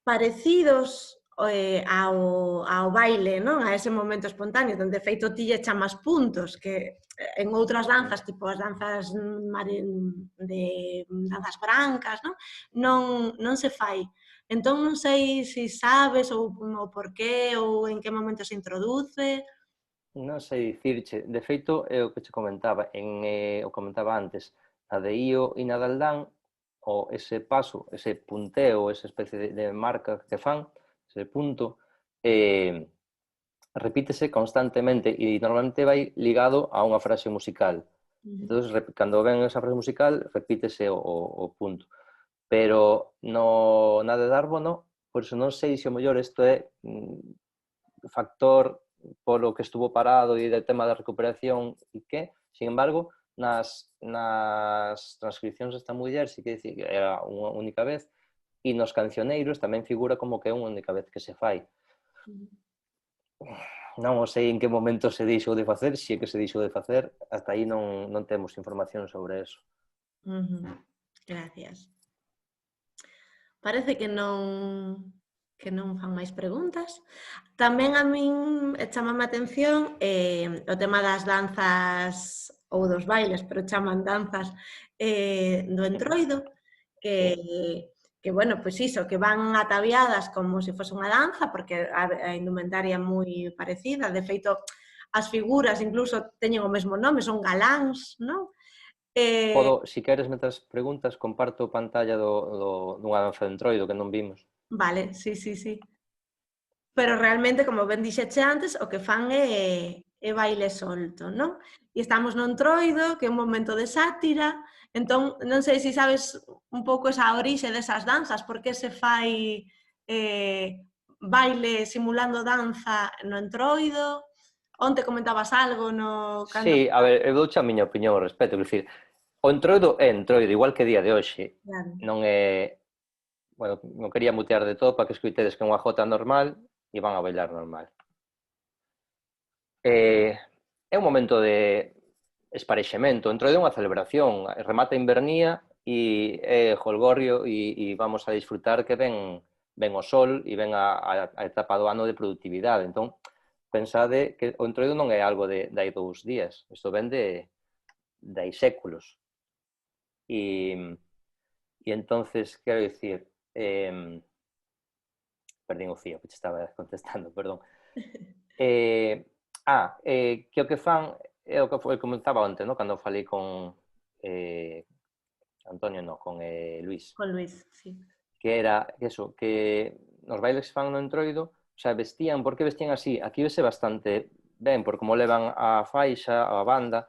parecidos ao baile, non? A ese momento espontáneo, onde de feito ti lle chamas puntos, que en outras danzas, tipo as danzas de danzas brancas, non se fai. Entón non sei se sabes ou por qué ou en que momento se introduce. Non sei dicirche, de feito é o que che comentaba, o comentaba antes, a de Io e Nadaldán, o ese paso, ese punteo, esa especie de marca que fan, ese punto, repítese constantemente e normalmente vai ligado a unha frase musical. Entón, cando ven esa frase musical, repítese o punto. Pero na de Darbo, no, por iso non sei se o mellor isto é factor polo que estuvo parado e do tema da recuperación e que, sin embargo, nas transcripcións desta muller sí que dicir que era unha única vez e nos cancioneiros tamén figura como que é unha única vez que se fai. Non sei en que momento se deixou de facer, se é que se deixou de facer, hasta aí non temos información sobre eso. Gracias. Parece que non fan máis preguntas. Tamén a min chamame a atención o tema das danzas ou dos bailes, pero chaman danzas do Entroido, que bueno, pois iso, que van ataviadas como se fose unha danza, porque a indumentaria é moi parecida, de feito, as figuras incluso teñen o mesmo nome, son galáns, non? Podo, se queres, metras preguntas, comparto pantalla dunha danza de Entroido que non vimos. Vale, sí. Pero realmente, como ben dixeche antes, o que fan é baile solto, non? E estamos no Entroido, que é un momento de sátira, entón, non sei se sabes un pouco esa orixe desas danzas, por que se fai baile simulando danza no Entroido. Onte comentabas algo no... Sí, a ver, eu douche a miña opinión ao respecto, quer dicir, o Entroido é Entroido, igual que día de hoxe, non é... Bueno, non quería mutear de todo para que escoitedes que é unha jota normal e van a bailar normal. É un momento de esparexemento, o Entroido é unha celebración, remata a invernía e é jolgorio e vamos a disfrutar que ven o sol e ven a etapa do ano de productividade. Entón, pensade que o Entroido non é algo de hai 2 días, isto ven de hai séculos. E entonces, quero dicir, perdín o fío que te estaba contestando, perdón. Que o que fan é o que comentaba onte, no? Cando falei con Antonio, no, con Luis. Con Luis, sí. Que era eso, que nos bailes que fan no Entroido, o sea, vestían, por que vestían así? Aquí vese bastante ben, por como levan a faixa, a banda.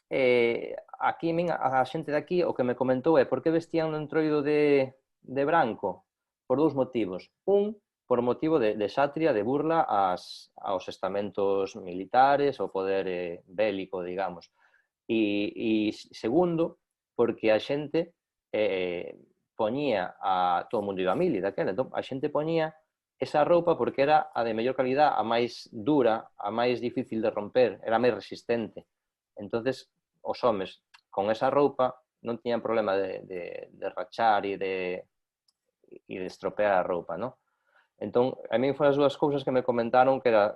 Aquí, a xente de aquí, o que me comentou é por que vestían no Entroido de branco? Por 2 motivos. Un, por motivo de sátira, de burla aos estamentos militares, ao poder bélico, digamos. E segundo, porque a xente poñía a todo o mundo iba a mili daquela, entón a xente poñía esa roupa porque era a de mellor calidad, a máis dura, a máis difícil de romper, era máis resistente. Entonces, os homes con esa roupa non tiñan problema de rachar e de estropear a roupa, non? Entón, a mí foron as 2 cousas que me comentaron que era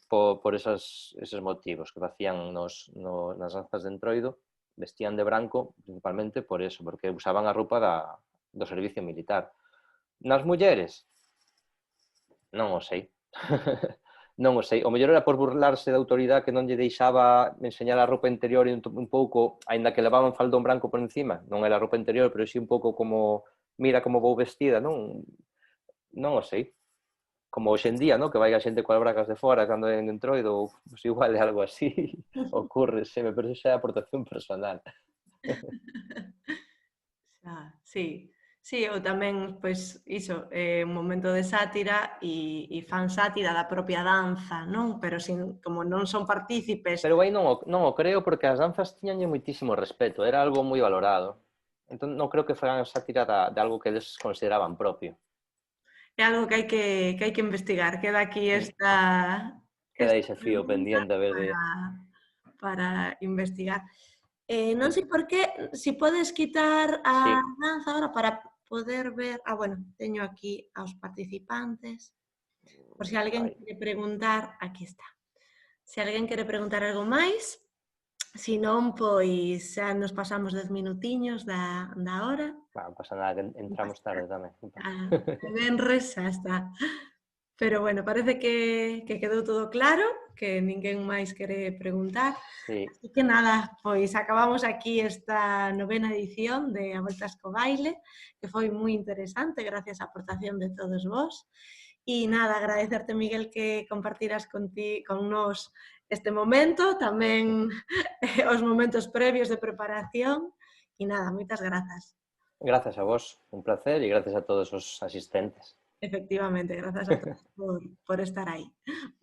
por esos motivos que facían nas danzas de Entroido, vestían de branco principalmente por eso, porque usaban a roupa do servicio militar. Nas mulleres, non o sei. Non o sei. O mellor era por burlarse da autoridade que non lle deixaba enseñar a roupa interior un pouco, aínda que levaban faldón branco por encima. Non era a roupa interior, pero sí un pouco como mira como vou vestida, non? Non o sei. Como hoxe en día, non? Que vai a xente coas bragas de fora cando é en Entroido, pues igual é algo así. Ocurre, pero xa é aportación personal. Sí. Sí, ou tamén, pois, iso, un momento de sátira e fan sátira da propia danza, non? Pero como non son partícipes... Pero aí non o creo, porque as danzas tiñanlle moitísimo respeto, era algo moi valorado. Entón, non creo que faran sátira de algo que eles consideraban propio. É algo que hai que investigar. Queda aquí esta... Queda ese fío pendiente a ver de... Para investigar. Non sei por qué, se podes quitar a danza agora para poder ver... bueno, teño aquí aos participantes. Por se alguén quere preguntar, aquí está. Se alguén quere preguntar algo máis, se non, pois xa nos pasamos 10 minutiños da hora. Non pasa nada, que entramos tarde tamén. Venres xa está. Pero bueno, parece que quedou todo claro, que ninguén máis quere preguntar. Sí. Así que nada, pois acabamos aquí esta 9ª edición de A Voltas co Baile, que foi moi interesante, gracias á aportación de todos vós. E nada, agradecerte, Miguel, que compartiras con nós este momento, tamén os momentos previos de preparación. E nada, moitas grazas. Grazas a vos, un placer, e grazas a todos os asistentes. Efectivamente, grazas a todos por estar aí.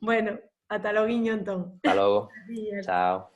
Bueno, ata loguiño entón. Hasta logo. Adiós. Chao.